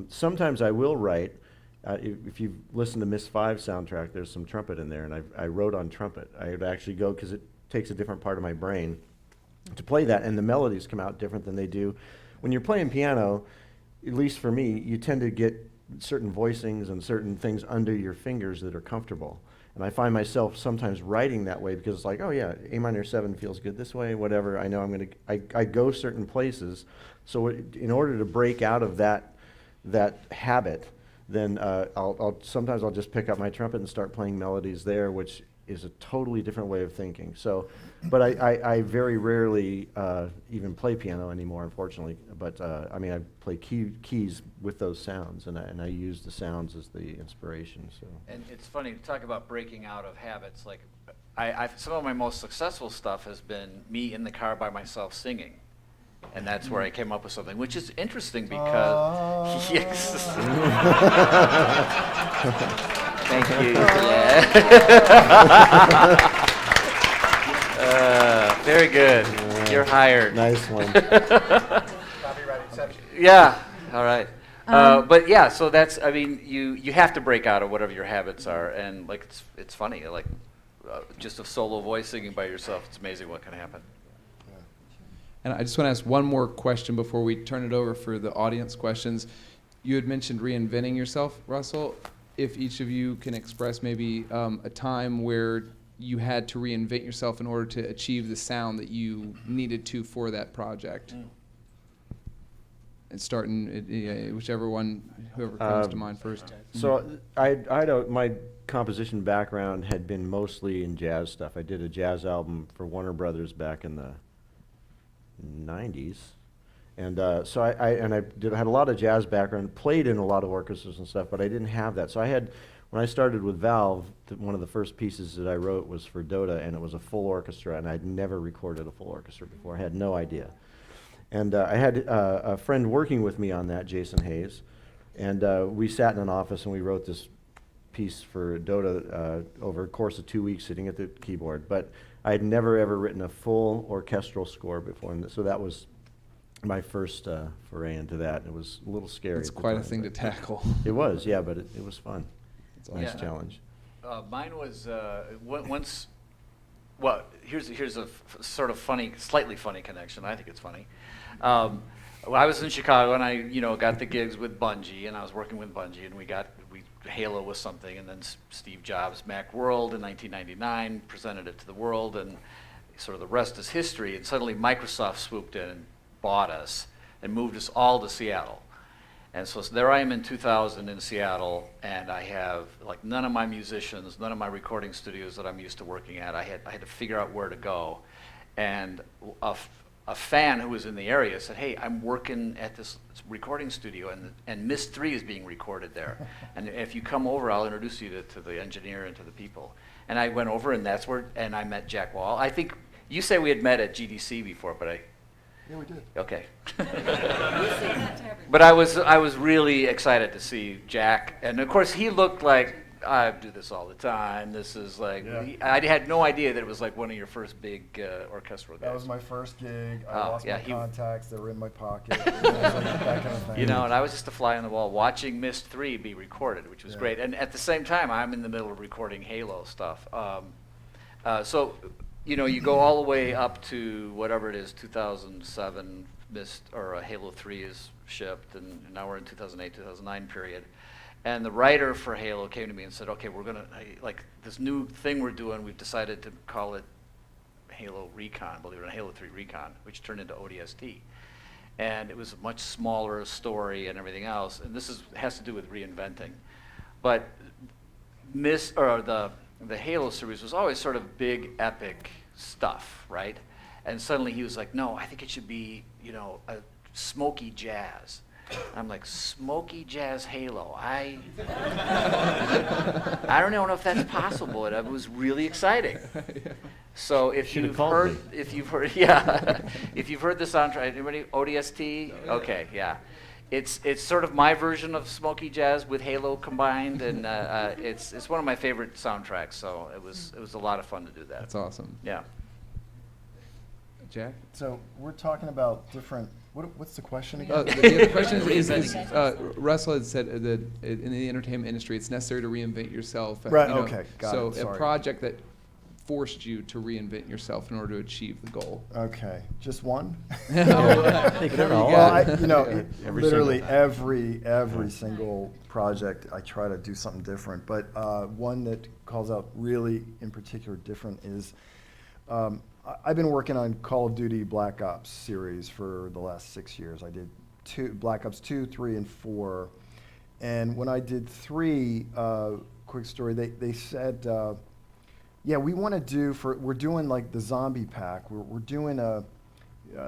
Sometimes I will write. If you listen to Myst 5 soundtrack, there's some trumpet in there, and I wrote on trumpet. I would actually go, because it takes a different part of my brain to play that, and the melodies come out different than they do. When you're playing piano, at least for me, you tend to get certain voicings and certain things under your fingers that are comfortable. And I find myself sometimes writing that way because it's like, oh yeah, A minor 7 feels good this way, whatever. I know I go certain places. So in order to break out of that habit, then sometimes I'll just pick up my trumpet and start playing melodies there, which is a totally different way of thinking. So, but I very rarely even play piano anymore, unfortunately. But I play keys with those sounds, and I use the sounds as the inspiration. So. And it's funny to talk about breaking out of habits. Like, some of my most successful stuff has been me in the car by myself singing. And that's where I came up with something, which is interesting because yes. Thank you. Yeah. Very good. You're hired. Nice one. Copyright exception. Yeah. All right. But yeah, so that's. You have to break out of whatever your habits are, and like it's funny, like just a solo voice singing by yourself. It's amazing what can happen. And I just want to ask one more question before we turn it over for the audience questions. You had mentioned reinventing yourself, Russell. If each of you can express maybe a time where you had to reinvent yourself in order to achieve the sound that you needed to for that project. And starting, whichever one, whoever comes to mind first. So my composition background had been mostly in jazz stuff. I did a jazz album for Warner Brothers back in the 90s, and so I had a lot of jazz background, played in a lot of orchestras and stuff, but I didn't have that. So when I started with Valve, one of the first pieces that I wrote was for Dota, and it was a full orchestra, and I'd never recorded a full orchestra before. I had no idea. And I had a friend working with me on that, Jason Hayes, and we sat in an office and we wrote this piece for Dota over a course of 2 weeks sitting at the keyboard. But I had never ever written a full orchestral score before, and so that was my first foray into that. It was a little scary. It's at the quite a time, thing to but tackle. It was, yeah, but it was fun. It's Nice Yeah. challenge. Mine was once. Well, here's a sort of funny, slightly funny connection. I think it's funny. Well, I was in Chicago, and I got the gigs with Bungie, and I was working with Bungie, and Halo was something, and then Steve Jobs' Macworld in 1999 presented it to the world, and sort of the rest is history. And suddenly Microsoft swooped in and bought us and moved us all to Seattle. And so there I am in 2000 in Seattle, and I have none of my musicians, none of my recording studios that I'm used to working at. I had to figure out where to go, and a fan who was in the area said, "Hey, I'm working at this recording studio, and Myst 3 is being recorded there. And if you come over, I'll introduce you to the engineer and to the people." And I went over, and I met Jack Wall. I think you say we had met at GDC before, but Yeah, we did. okay. But I was really excited to see Jack, and of course he looked like, I do this all the time. This is I had no idea that it was one of your first big orchestral guys. That was my first gig. I Oh, lost yeah, my he- contacts. They were in my pocket. That kind of thing. And I was just a fly on the wall watching Myst 3 be recorded, which was Yeah. great. And at the same time, I'm in the middle of recording Halo stuff. So, you go all the way up to whatever it is, 2007, Myst, or Halo 3 is shipped, and now we're in 2008, 2009 period. And the writer for Halo came to me and said, "Okay, we're gonna this new thing we're doing. We've decided to call it Halo Recon, believe it or not, Halo 3 Recon, which turned into ODST. And it was a much smaller story and everything else. And this has to do with reinventing. But the Halo series was always sort of big, epic stuff, right? And suddenly he was like, "No, I think it should be, a smoky jazz." I'm like, "Smoky jazz Halo? I don't know if that's possible." It was really exciting. So if Should've you've called heard, me. if you've heard the soundtrack, anybody ODST? Okay, yeah. It's sort of my version of smoky jazz with Halo combined, and it's one of my favorite soundtracks. So it was a lot of fun to do that. That's awesome. Yeah. Jack? So we're talking about different. What's the question The again? other question is Russell had said that in the entertainment industry, it's necessary to reinvent yourself. Right, okay, got so it, a sorry. project that forced you to reinvent yourself in order to achieve the goal. Okay, just one. They could all. Well, Every literally single- every single project I try to do something different. But one that calls out really in particular different is I've been working on Call of Duty Black Ops series for the last 6 years. I did Black Ops 2, 3, and 4. And when I did 3, quick story, they said, yeah, we want to we're doing the zombie pack. We're doing a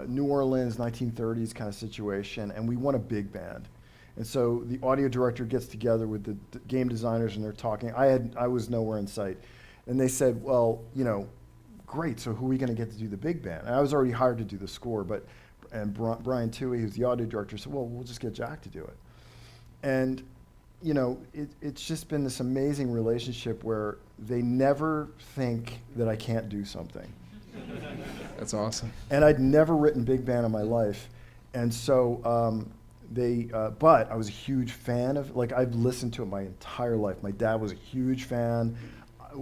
New Orleans 1930s kind of situation, and we want a big band. And so the audio director gets together with the game designers, and they're talking. I was nowhere in sight. And they said, well, great, so who are we going to get to do the big band? And I was already hired to do the score, and Brian Toohey, who's the audio director, said, well, we'll just get Jack to do it. And, it's just been this amazing relationship where they never think that I can't do something. That's awesome. And I'd never written big band in my life. And so but I was a huge fan of, I've listened to it my entire life. My dad was a huge fan.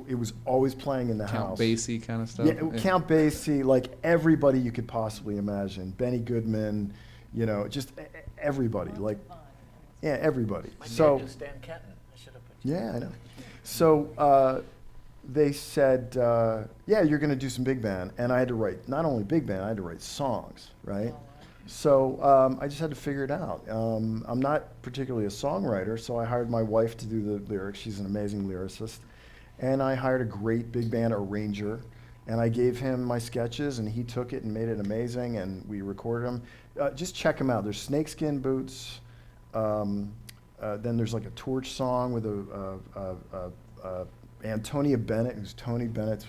It was always playing in the Count house. Basie kind of stuff. Yeah, Count Basie, everybody you could possibly imagine. Benny Goodman, just everybody. Yeah, everybody. So Stan Kenton. I should have put yeah, I know. So they said, yeah, you're going to do some big band. And I had to write, not only big band, I had to write songs, right? So I just had to figure it out. I'm not particularly a songwriter, so I hired my wife to do the lyrics. She's an amazing lyricist. And I hired a great big band arranger. And I gave him my sketches, and he took it and made it amazing, and we recorded them. Just check them out. There's Snakeskin Boots. Then there's a torch song with Antonia Bennett, who's Tony Bennett's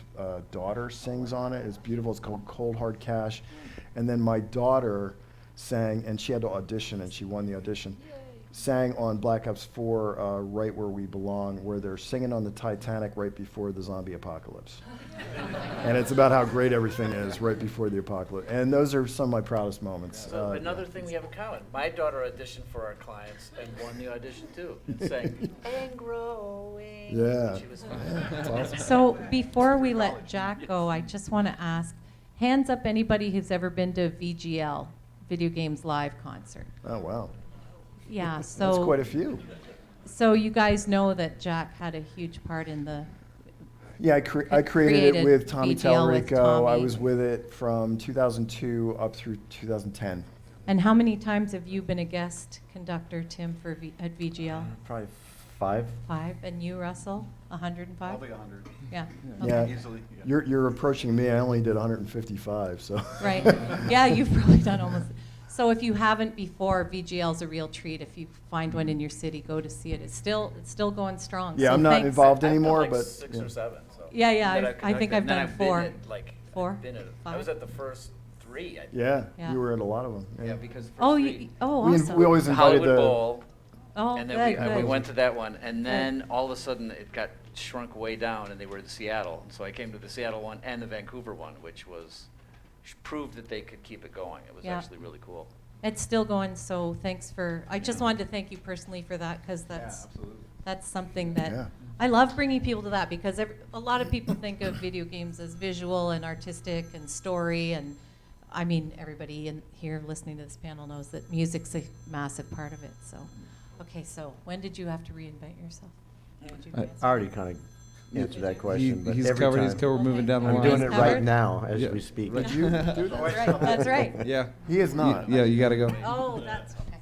daughter, sings on it. It's beautiful. It's called Cold Hard Cash. And then my daughter sang, and she had to audition, and she won the audition. Sang on Black Ops 4, Right Where We Belong, where they're singing on the Titanic right before the zombie apocalypse. And it's about how great everything is right before the apocalypse. And those are some of my proudest moments. So another thing we have in common. My daughter auditioned for our clients and won the audition too. Sang and growing. Yeah. She was fine. It's awesome. So before we let Jack go, I just want to ask, hands up anybody who's ever been to VGL, Video Games Live concert. Oh, wow. Yeah, That's so quite a few. so you guys know that Jack had a huge part in the. Yeah, I created it created with Tommy VGL with Tallarico. I Tommy. was with it from 2002 up through 2010. And how many times have you been a guest conductor, Tim, at VGL? Probably 5. 5. And you, Russell? 105? Probably 100. Yeah. Yeah. Okay. Easily. Yeah. You're approaching me. I only did 155, so. Right. Yeah, you've probably done almost. So if you haven't before, VGL's a real treat. If you find one in your city, go to see it. It's still going strong. Yeah, So I'm not thanks. involved I've done anymore, like but 6 yeah. or 7. So. Yeah, yeah, that I think conducted. I've And then done 4. Been at, like, 4? I've been at, I 5? was at the first 3. I think. Yeah, Yeah. you were at a lot of them. Yeah, because the first Oh, 3. oh, we, awesome. we always The invited Hollywood the. Bowl. Oh, And then good, we good. went to that one, and then all of a sudden it got shrunk way down, and they were in Seattle. And so I came to the Seattle one and the Vancouver one, which proved that they could keep it going. It was Yeah. actually really cool. It's still going, so thanks for, I just wanted to thank you personally for that, because Absolutely. that's something that, Yeah. I love bringing people to that, because a lot of people think of video games as visual and artistic and story, and I mean, everybody in here listening to this panel knows that music's a massive part of it, so. Okay, so when did you have to reinvent yourself? Did you I answer? I already kind of answered that question, but He's every covered. time He's covered. Moving down the I'm line. doing it He's right covered? now as Yeah. we speak. Would you do that? That's right. Yeah. He is not. Yeah, you got to go. Oh, that's, okay.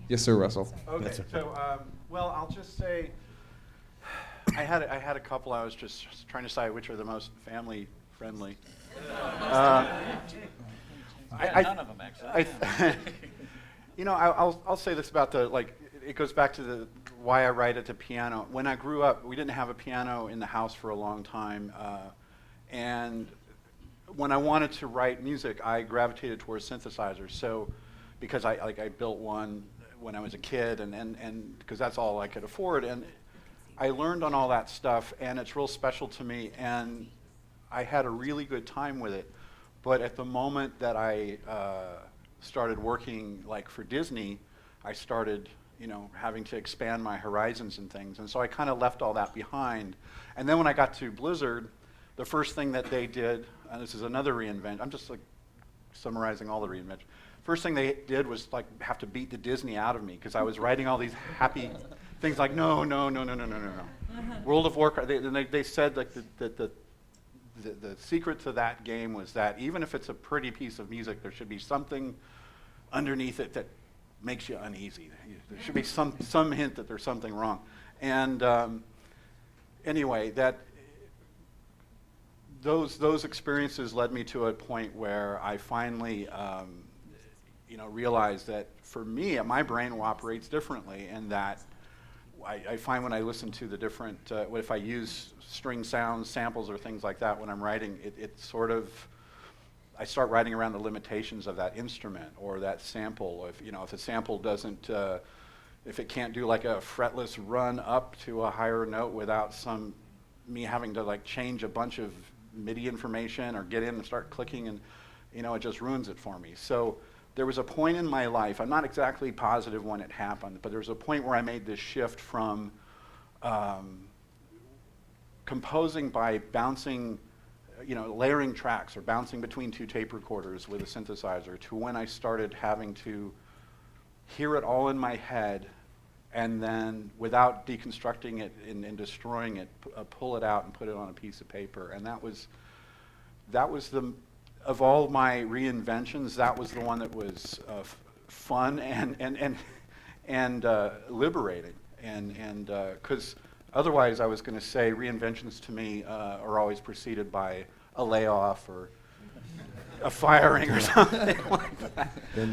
Yes, sir, Russell. Okay, That's okay. so, well, I'll just say, I had a couple. I was just trying to decide which are the most family friendly. None of them, actually. You know, I'll say this about it goes back to why I write at the piano. When I grew up, we didn't have a piano in the house for a long time, and when I wanted to write music, I gravitated towards synthesizers. So, because I built one when I was a kid, and because that's all I could afford, and I learned on all that stuff, and it's real special to me, and I had a really good time with it. But at the moment that I started working for Disney, I started having to expand my horizons and things, and so I kind of left all that behind. And then when I got to Blizzard, the first thing that they did, and this is another reinvention, I'm just summarizing all the reinventions. First thing they did was have to beat the Disney out of me, because I was writing all these happy things like no. World of Warcraft. They said that the secret to that game was that even if it's a pretty piece of music, there should be something underneath it that makes you uneasy. There should be some hint that there's something wrong. And anyway, those experiences led me to a point where I finally realized that for me, my brain operates differently, and that I find when I listen to the different, if I use string sounds, samples, or things like that when I'm writing, it sort of, I start writing around the limitations of that instrument or that sample. If the sample doesn't, if it can't do a fretless run up to a higher note without me having to change a bunch of MIDI information or get in and start clicking, and it just ruins it for me. So there was a point in my life, I'm not exactly positive when it happened, but there was a point where I made this shift from composing by bouncing, layering tracks or bouncing between 2 tape recorders with a synthesizer, to when I started having to hear it all in my head and then, without deconstructing it and destroying it, pull it out and put it on a piece of paper. And that was of all my reinventions, that was the one that was fun and liberating. And because otherwise, I was going to say reinventions to me are always preceded by a layoff or a firing or something like that.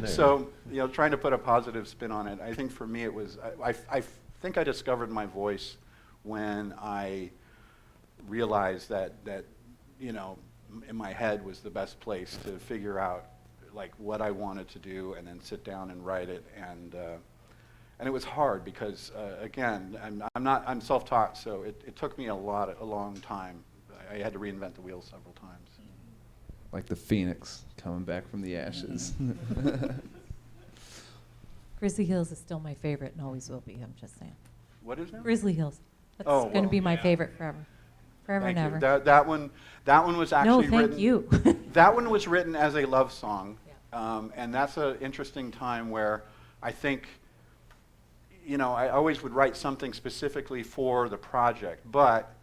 So, trying to put a positive spin on it. I think for me, it was. I think I discovered my voice when I realized that in my head was the best place to figure out like what I wanted to do, and then sit down and write it. And it was hard because, again, I'm self-taught, so it took me a long time. I had to reinvent the wheel several times. Like the phoenix coming back from the ashes. Grizzly Hills is still my favorite and always will be, I'm just saying. What is it? Grizzly Hills. That's Oh, going to well, be my yeah. favorite forever. Forever Thank and you. ever. That one was actually No, thank written. you. That one was written as a love song, Yeah. and that's an interesting time where I think, I always would write something specifically for the project, but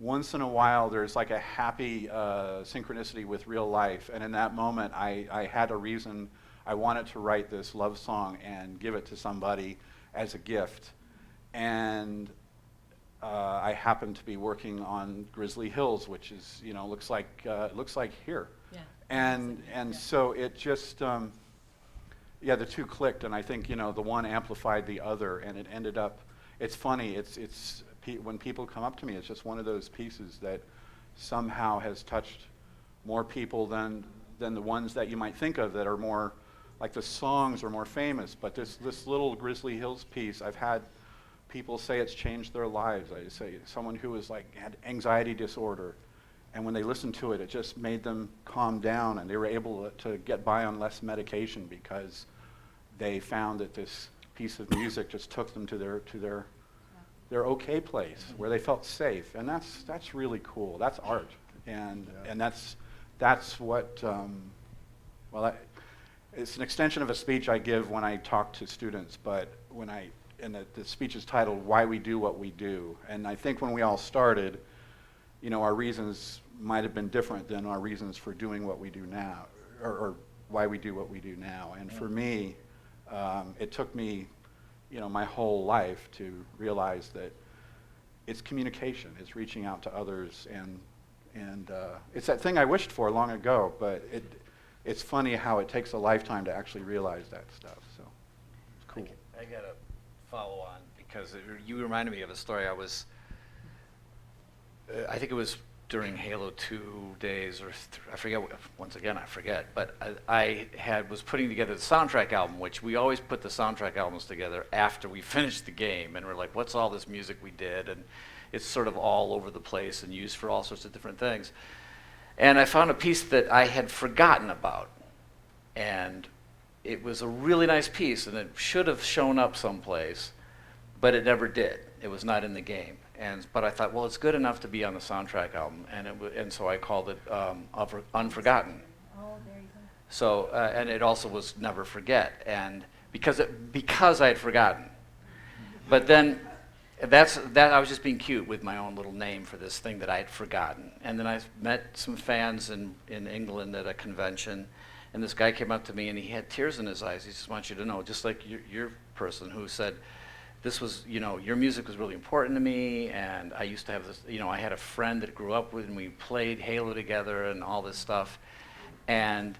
once in a while there's like a happy synchronicity with real life, and in that moment I had a reason. I wanted to write this love song and give it to somebody as a gift, and I happened to be working on Grizzly Hills, which is, looks like here. Yeah. And so it just, the two clicked, and I think, the one amplified the other, and it ended up, it's funny, when people come up to me, it's just one of those pieces that somehow has touched more people than the ones that you might think of that are more, like the songs are more famous, but this little Grizzly Hills piece, I've had people say it's changed their lives. I say someone who had anxiety disorder, and when they listened to it, it just made them calm down, and they were able to get by on less medication because they found that this piece of music just took them to their okay place where they felt safe, and that's really cool. That's art, and that's what it's an extension of a speech I give when I talk to students, but the speech is titled "Why We Do What We Do," and I think when we all started, our reasons might have been different than our reasons for doing what we do now, or why we do what we do now. And for me, it took me, my whole life to realize that it's communication, it's reaching out to others, and it's that thing I wished for long ago, but it's funny how it takes a lifetime to actually realize that stuff. So it's cool. I got to follow on because you reminded me of a story. I think it was during Halo 2 days, or I forget. Once again, I forget. But I was putting together the soundtrack album, which we always put the soundtrack albums together after we finished the game, and we're like, "What's all this music we did?" And it's sort of all over the place and used for all sorts of different things. And I found a piece that I had forgotten about, and it was a really nice piece, and it should have shown up someplace, but it never did. It was not in the game. But I thought, well, it's good enough to be on the soundtrack album, and so I called it Unforgotten. Oh, there you go. So, and it also was Never Forget, and because I had forgotten. But then, I was just being cute with my own little name for this thing that I had forgotten. And then I met some fans in England at a convention, and this guy came up to me and he had tears in his eyes. He just wants you to know, just like your person who said, this was, your music was really important to me, and I used to have this, I had a friend that grew up with, and we played Halo together and all this stuff. And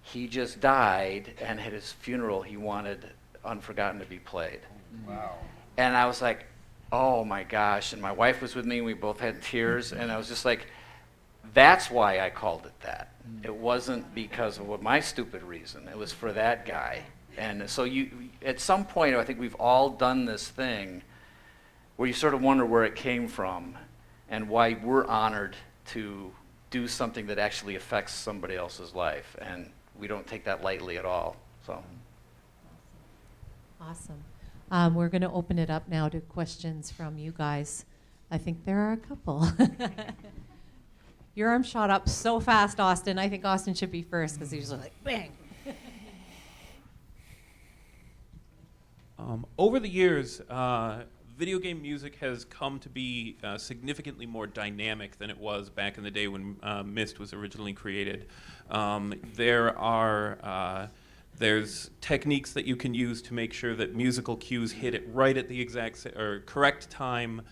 he just died, and at his funeral, he wanted Unforgotten to be played. Wow. And I was like, oh my gosh, and my wife was with me, and we both had tears, and I was just like, that's why I called it that. It wasn't because of my stupid reason. It was for that guy. And so at some point, I think we've all done this thing where you sort of wonder where it came from and why we're honored to do something that actually affects somebody else's life. And we don't take that lightly at all. So. Awesome. We're going to open it up now to questions from you guys. I think there are a couple. Your arm shot up so fast, Austin. I think Austin should be first because he's like, bang. Over the years, video game music has come to be significantly more dynamic than it was back in the day when Myst was originally created. There's techniques that you can use to make sure that musical cues hit it right at the correct time,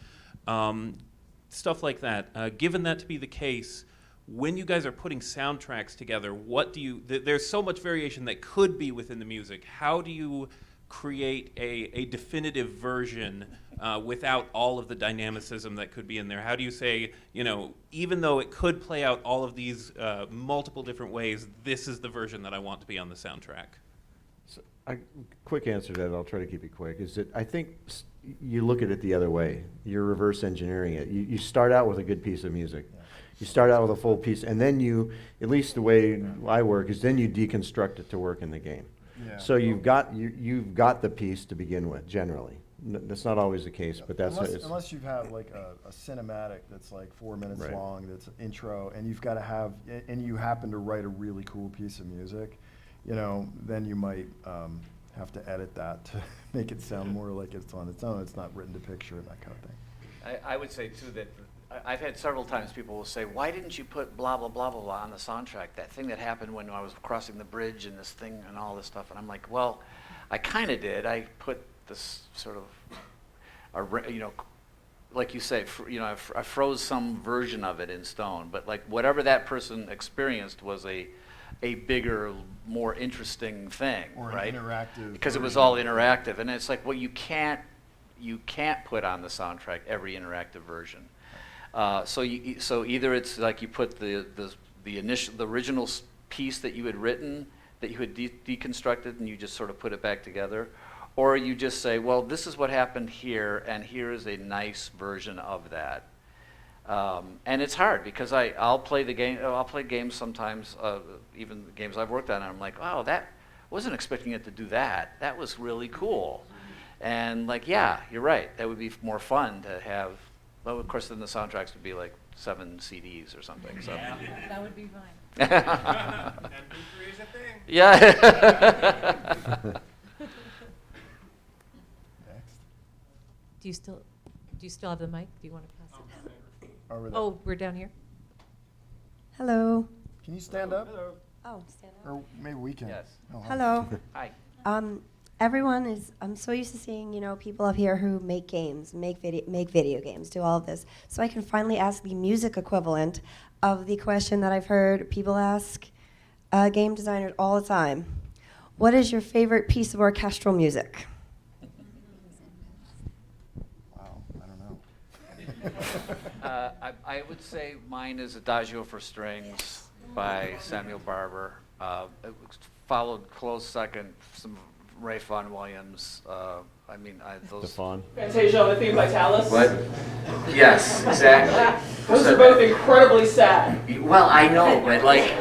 stuff like that. Given that to be the case, when you guys are putting soundtracks together, there's so much variation that could be within the music. How do you create a definitive version without all of the dynamicism that could be in there? How do you say, even though it could play out all of these multiple different ways, this is the version that I want to be on the soundtrack? So, quick answer to that, I'll try to keep it quick, is that I think you look at it the other way. You're reverse engineering it. You start out with a good piece of music. Yeah. You start out with a full piece, and then you, at least the way I work, is then you deconstruct it to work in the game. Yeah. So you've got the piece to begin with, generally. That's not always the case, but that's unless you have like a cinematic that's like 4 minutes long, that's an intro, and you've got to have, and you happen to write a really cool piece of music, then you might have to edit that to make it sound more like it's on its own. It's not written to picture and that kind of thing. I would say too that I've had several times people will say, why didn't you put blah, blah, blah, blah, blah on the soundtrack? That thing that happened when I was crossing the bridge and this thing and all this stuff. And I'm like, well, I kind of did. I put this sort of, like you say, I froze some version of it in stone. But like whatever that person experienced was a bigger, more interesting thing, or right? An interactive. Because it was all interactive. And it's like, well, you can't put on the soundtrack every interactive version. So either it's like you put the original piece that you had written, that you had deconstructed, and you just sort of put it back together, or you just say, well, this is what happened here, and here is a nice version of that. And it's hard because I'll play games sometimes, even the games I've worked on, and I'm like, oh, that wasn't expecting it to do that. That was really cool. And like, yeah, you're right. That would be more fun to have. Well, of course, then the soundtracks would be like 7 CDs or something. So. Yeah, that would be fine. MP3 is a thing. Yeah. Next. Do you still have the mic? Do you want to pass it? Over there. Oh, we're down here. Hello. Can you stand up? Hello. Oh, stand up. Or maybe we can. Yes. Oh, hi. Hello. Hi. Everyone is. I'm so used to seeing people up here who make games, make video games, do all of this. So I can finally ask the music equivalent of the question that I've heard people ask game designers all the time. What is your favorite piece of orchestral music? Wow, I don't know. I would say mine is Adagio for Strings by Samuel Barber. It was followed close second, some Ray Vaughan Williams. Those. Stefan. Fantasia on the theme by Tallis. What? Yes, exactly. Those are both incredibly sad. Well, I know, but like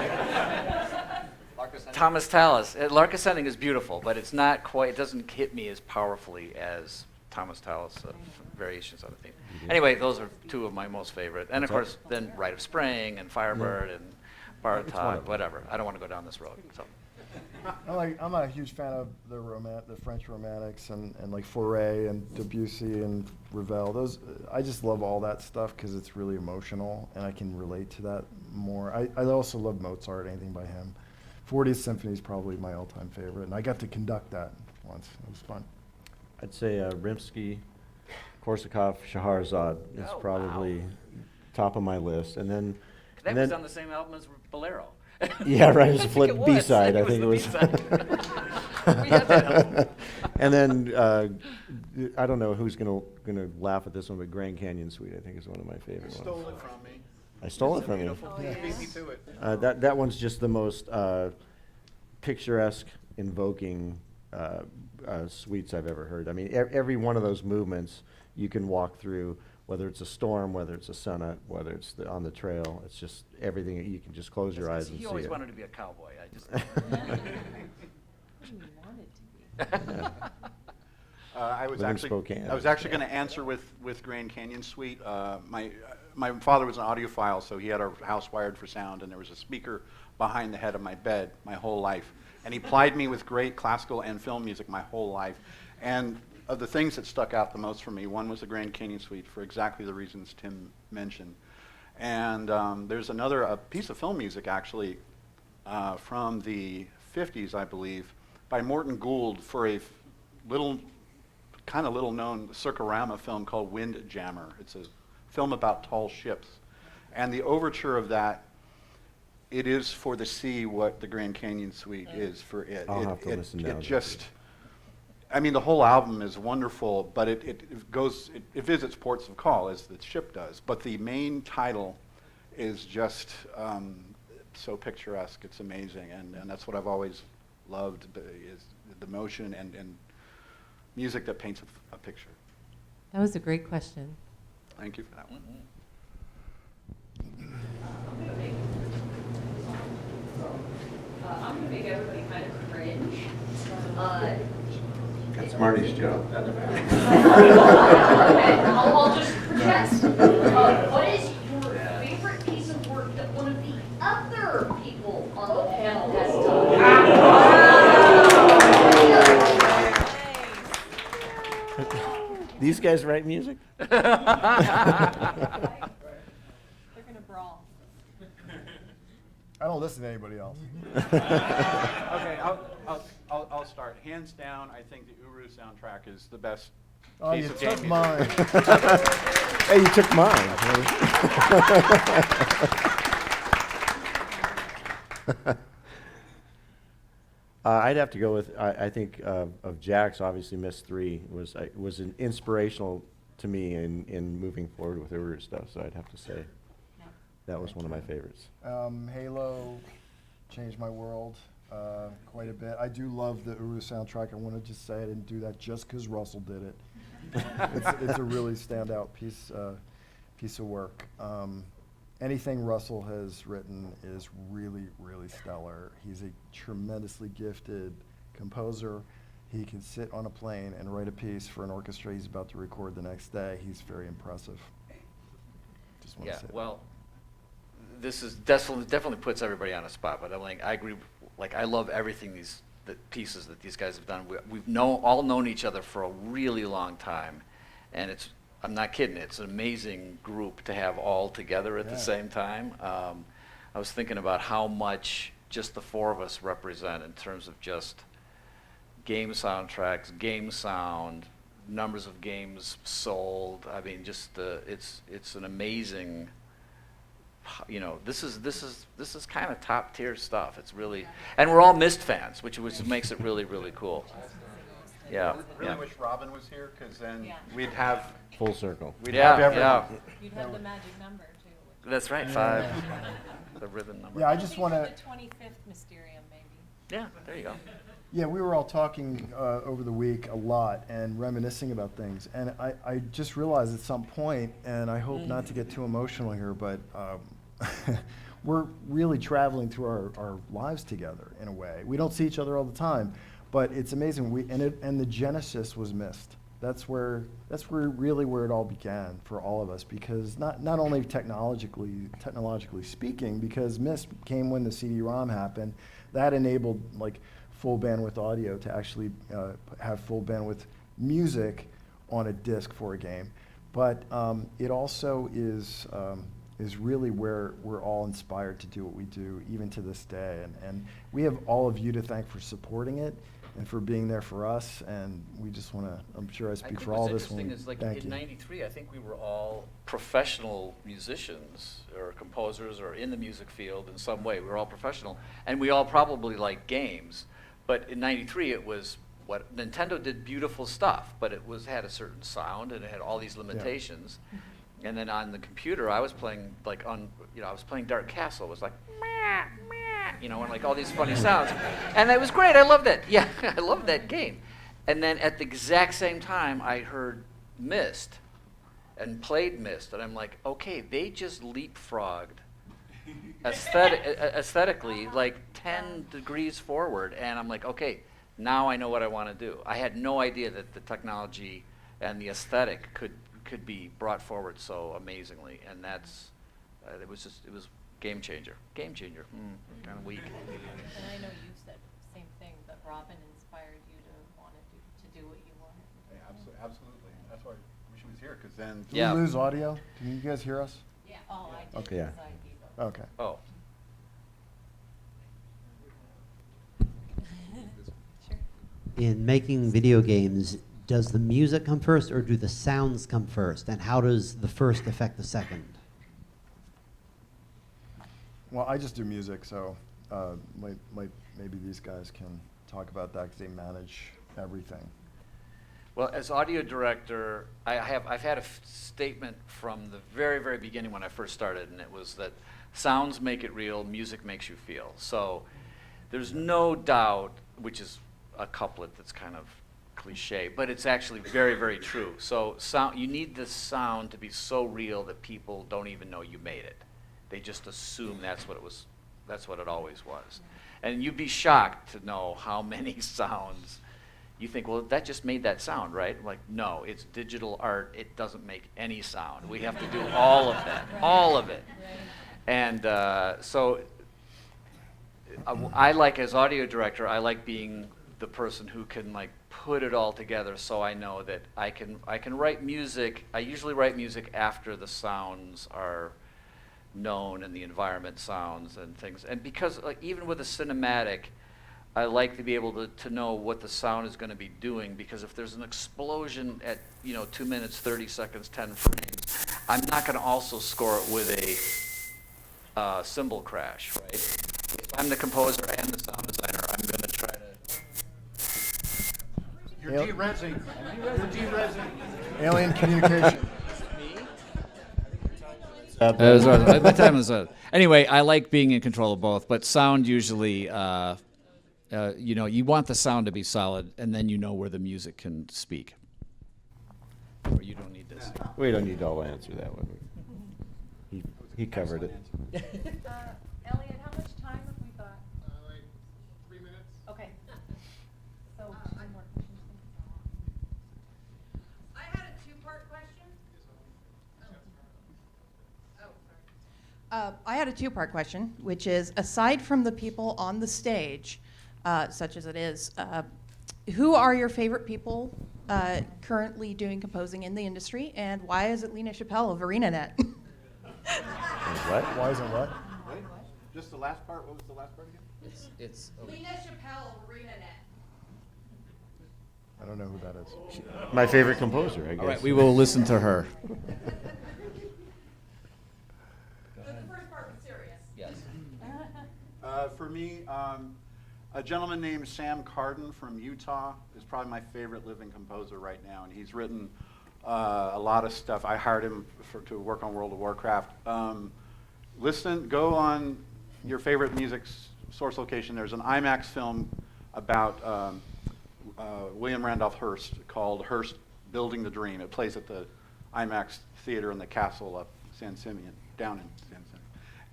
Thomas Tallis. Larkin Ascending is beautiful, but it's not quite. It doesn't hit me as powerfully as Thomas Tallis variations on the theme. Anyway, those are two of my most favorite, and of course, then Rite of Spring and Firebird and Bartok, whatever. I don't want to go down this road. So. I'm a huge fan of the French Romantics and like Fauré and Debussy and Ravel. Those I just love all that stuff because it's really emotional and I can relate to that more. I also love Mozart, anything by him. 40th Symphony is probably my all-time favorite, and I got to conduct that once. It was fun. I'd say Rimsky, Korsakov, Scheherazade is probably top of my list, and then That was on the same album as Bolero. Yeah, right. It was a I think flip it was. B-side. I It was think the it was. B-side. We had that album. And then I don't know who's gonna laugh at this one, but Grand Canyon Suite I think is one of my favorite Stole ones. it from me. I stole it from you. Beat me to it. That one's just the most picturesque, invoking suites I've ever heard. I mean, every one of those movements you can walk through. Whether it's a storm, whether it's a sonnet, whether it's on the trail, it's just everything. You can just close your eyes and see it. He always wanted to be a cowboy. I just. I was Spokane. actually going to answer with Grand Canyon Suite. My father was an audiophile, so he had our house wired for sound, and there was a speaker behind the head of my bed my whole life, and he plied me with great classical and film music my whole life, and. Of the things that stuck out the most for me, one was the Grand Canyon Suite for exactly the reasons Tim mentioned. And there's a piece of film music actually from the 50s, I believe, by Morton Gould for a little known Circarama film called Windjammer. It's a film about tall ships. And the overture of that, it is for the sea what the Grand Canyon Suite is for it. I'll have to listen now. I mean, the whole album is wonderful, but it visits ports of call as the ship does. But the main title is just so picturesque. It's amazing, and that's what I've always loved, is the motion and music that paints a picture. That was a great question. Thank you for that one. I'm gonna make everybody kind of cringe. That's Marty's job. Okay, I'll just protest. What is your favorite piece of work that one of the other people on the panel has done? These guys write music? They're gonna brawl. I don't listen to anybody else. Okay, I'll start. Hands down, I think the Uru soundtrack is the best Oh, piece you of game took music. mine. Hey, you took mine. I'd have to go with, I think of Jack's, obviously Myst 3 was an inspirational to me in moving forward with Uru stuff, so I'd have to say that was one of my favorites. Halo changed my world quite a bit. I do love the Uru soundtrack. I want to just say I didn't do that just because Russell did it. It's a really standout piece of work. Anything Russell has written is really, really stellar. He's a tremendously gifted composer. He can sit on a plane and write a piece for an orchestra he's about to record the next day. He's very impressive. Just want to say that. Well, this is definitely puts everybody on a spot, but I agree. Like, I love everything the pieces that these guys have done. We've all known each other for a really long time, and I'm not kidding. It's an amazing group to have all together at the same time. I was thinking about how much just the four of us represent in terms of just game soundtracks, game sound, numbers of games sold. I mean, just it's an amazing. You know, this is kind of top tier stuff. It's really, and we're all Myst fans, which makes it really, really cool. Yeah. I really wish Robin was here, because then we'd have Full circle. We'd have everything. You'd have the magic number too. That's right, 5. The rhythm number. Yeah, I just want to. The 25th Mysterium, maybe. Yeah, there you go. Yeah, we were all talking over the week a lot and reminiscing about things. And I just realized at some point, and I hope not to get too emotional here, but we're really traveling through our lives together in a way. We don't see each other all the time, but it's amazing. And the genesis was Myst. That's really where it all began for all of us, because not only technologically speaking, because Myst came when the CD-ROM happened. That enabled like full bandwidth audio to actually have full bandwidth music on a disc for a game. But it also is really where we're all inspired to do what we do, even to this day. And we have all of you to thank for supporting it and for being there for us. And we just want to, I'm sure I speak for all of us. What's interesting is, like, thank in you. '93, I think we were all professional musicians or composers or in the music field in some way. We were all professional, and we all probably liked games. But in '93, it was what Nintendo did, beautiful stuff, but it had a certain sound and it had all these limitations. And then on the computer, I was playing I was playing Dark Castle. It was like, meh, meh, and like all these funny sounds, and it was great. I loved it. Yeah, I loved that game. And then at the exact same time, I heard Myst and played Myst, and I'm like, okay, they just leapfrogged aesthetically like 10 degrees forward, and I'm like, okay, now I know what I want to do. I had no idea that the technology and the aesthetic could be brought forward so amazingly, and that's it was game changer. Kind of weak. And I know you said the same thing, that Robin inspired you to want to do what you wanted. Yeah, absolutely. That's why I wish he was here, because then. Did we lose audio? Can you guys hear us? Yeah. Oh, I did. Okay. Yeah. because I gave up. Okay. Oh. Sure. In making video games, does the music come first or do the sounds come first? And how does the first affect the second? Well, I just do music, so maybe these guys can talk about that because they manage everything. Well, as audio director, I've had a statement from the very, very beginning when I first started, and it was that sounds make it real, music makes you feel. So there's no doubt, which is a couplet that's kind of cliche, but it's actually very, very true. So you need the sound to be so real that people don't even know you made it. They just assume that's what it always was. And you'd be shocked to know how many sounds you think, well, that just made that sound, right? Like, no, it's digital art. It doesn't make any sound. We have to do all of that, all of it. And so I like, as audio director, I like being the person who can like put it all together, so I know that I can write music. I usually write music after the sounds are known and the environment sounds and things. And because like even with a cinematic, I like to be able to know what the sound is going to be doing, because if there's an explosion at 2 minutes, 30 seconds, 10 frames, I'm not going to also score it with a cymbal crash, right? If I'm the composer and the sound designer, I'm going to try to... You're de-resing. You're de-resing. Alien communication. My time is up. Anyway, I like being in control of both, but sound usually... you want the sound to be solid, and then you know where the music can speak. Or you don't need this. We don't need to all answer that one. He covered it. Elliot, how much time have we got? Like 3 minutes. Okay. So, one more question. I had a two-part question. I had a two-part question, which is, aside from the people on the stage, such as it is, who are your favorite people currently doing composing in the industry, and why is it Lena Chappelle of ArenaNet? What? Why is it what? Wait, just the last part. What was the last part again? It's Lena Chappelle of ArenaNet. I don't know who that is. My favorite composer, I guess. all right. We will listen to her. But the first part was serious. Yes. For me, a gentleman named Sam Carden from Utah is probably my favorite living composer right now, and he's written a lot of stuff. I hired him to work on World of Warcraft. Go on your favorite music source location. There's an IMAX film about William Randolph Hearst called Hearst Building the Dream. It plays at the IMAX theater in the castle up down in San Simeon.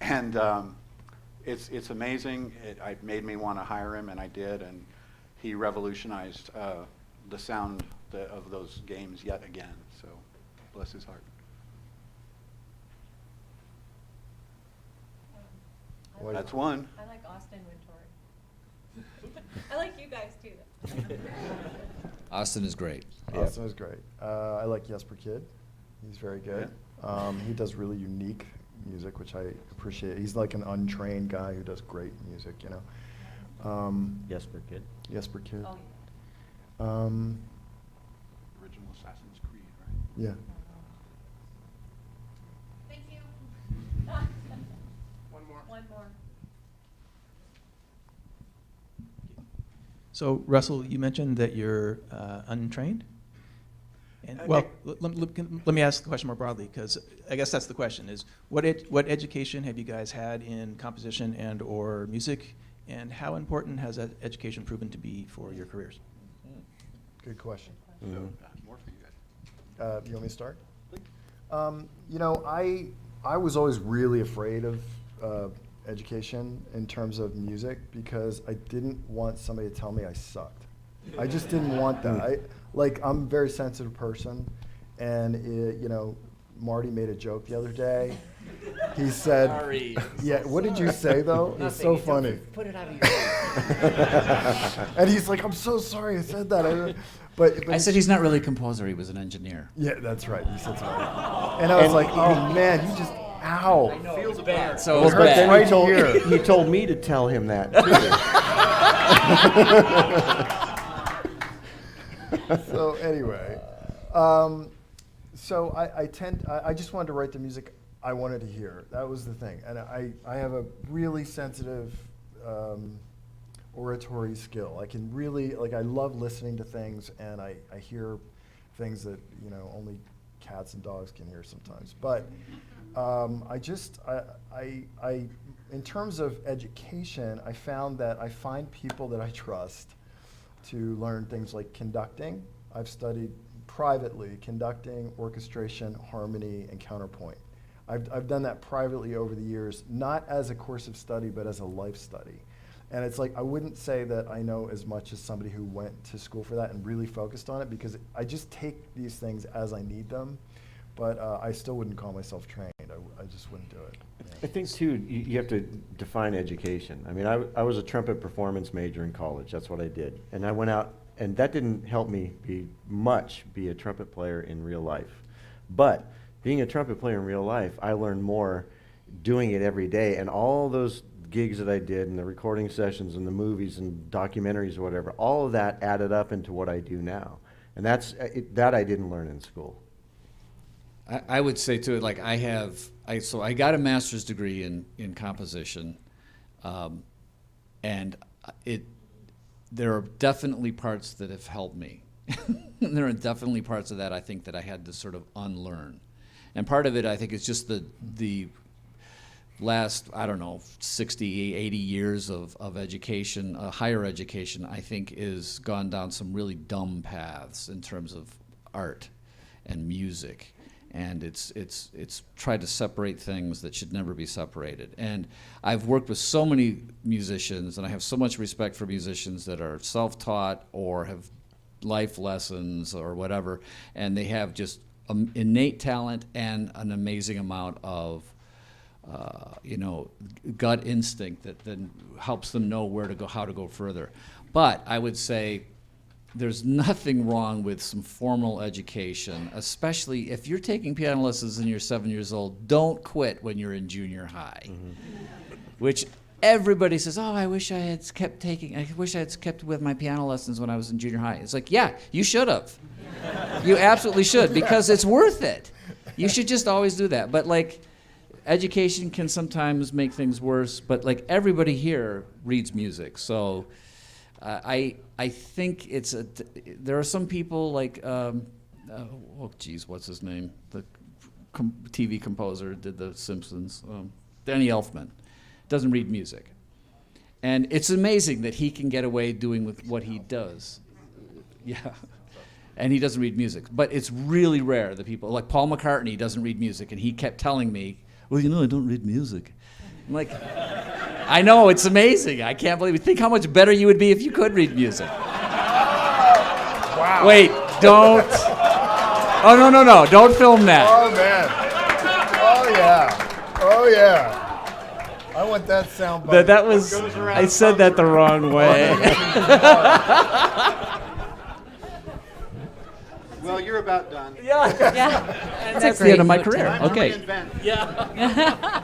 And it's amazing. It made me want to hire him, and I did. And he revolutionized the sound of those games yet again. So, bless his heart. That's one. I like Austin Wintory. I like you guys too. Austin is great. Austin is great. I like Jesper Kid. He's very good. He does really unique music, which I appreciate. He's like an untrained guy who does great music, Jesper Kid. Jesper Kid. Oh, Original Assassin's Creed, right? Yeah. Thank you. One more. One more. So, Russell, you mentioned that you're untrained? And, well, let me ask the question more broadly, because I guess that's the question, is what education have you guys had in composition and or music, and how important has that education proven to be for your careers? Good question. So, more for you guys. You want me to start? I was always really afraid of education in terms of music because I didn't want somebody to tell me I sucked. I just didn't want that. I'm a very sensitive person, and Marty made a joke the other day. He said, Sorry. "Yeah, what did you say though?" It's so funny. Put it out of your And he's like, "I'm so sorry I said that." But I said he's not really a composer. He was an engineer. yeah, that's right. He said something. And I was like, "Oh man, you just ow." Feels bad. So Well, it was but bad. then right here. He told me to tell him that, too. So anyway, so I just wanted to write the music I wanted to hear. That was the thing. And I have a really sensitive oratory skill. I can really, I love listening to things, and I hear things that, you know, only cats and dogs can hear sometimes. But in terms of education, I found that I find people that I trust to learn things like conducting. I've studied privately conducting, orchestration, harmony, and counterpoint. I've done that privately over the years, not as a course of study, but as a life study. And it's like, I wouldn't say that I know as much as somebody who went to school for that and really focused on it, because I just take these things as I need them, but I still wouldn't call myself trained. I just wouldn't do it. Yeah. I think too, you have to define education. I mean, I was a trumpet performance major in college. That's what I did. And I went out, and that didn't help me be a trumpet player in real life. But being a trumpet player in real life, I learned more doing it every day. And all those gigs that I did and the recording sessions and the movies and documentaries or whatever, all of that added up into what I do now. And that I didn't learn in school. I would say too, like I got a master's degree in composition, and there are definitely parts that have helped me. There are definitely parts of that I think that I had to sort of unlearn. And part of it, I think, is just the last, I don't know, 60, 80 years of education, higher education, I think, is gone down some really dumb paths in terms of art and music. And it's tried to separate things that should never be separated. And I've worked with so many musicians, and I have so much respect for musicians that are self-taught or have life lessons or whatever, and they have just innate talent and an amazing amount of gut instinct that then helps them know where to go, how to go further. But I would say there's nothing wrong with some formal education, especially if you're taking piano lessons and you're 7 years old. Don't quit when you're in junior high, which everybody says, oh, I wish I had kept with my piano lessons when I was in junior high. It's like, yeah, you should have. You absolutely should, because it's worth it. You should just always do that. But like, education can sometimes make things worse, but like everybody here reads music. So I think there are some people like, what's his name? The TV composer did The Simpsons, Danny Elfman, doesn't read music. And it's amazing that he can get away doing with what he does. Yeah. And he doesn't read music. But it's really rare that people, like Paul McCartney doesn't read music, and he kept telling me, well, I don't read music. I'm like, I know, it's amazing. I can't believe it. Think how much better you would be if you could read music. Wow. Wait, don't. Oh, no. Don't film that. Oh, man. Oh, yeah. Oh, yeah. I want that sound bite. That was, I said that the wrong way. Well, you're about done. Yeah. That's the end of my career. Time to Okay. reinvent. Yeah.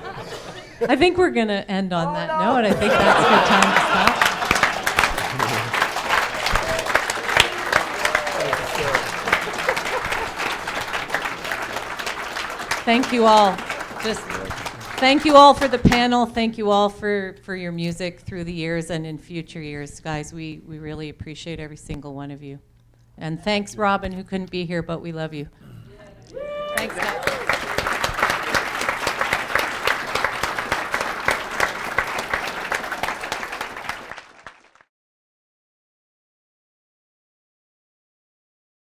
I think we're going to end on that note. I think that's a good time to stop. Thank you all. Thank you all for the panel. Thank you all for your music through the years and in future years. Guys, we really appreciate every single one of you. And thanks, Robin, who couldn't be here, but we love you. Thanks, guys.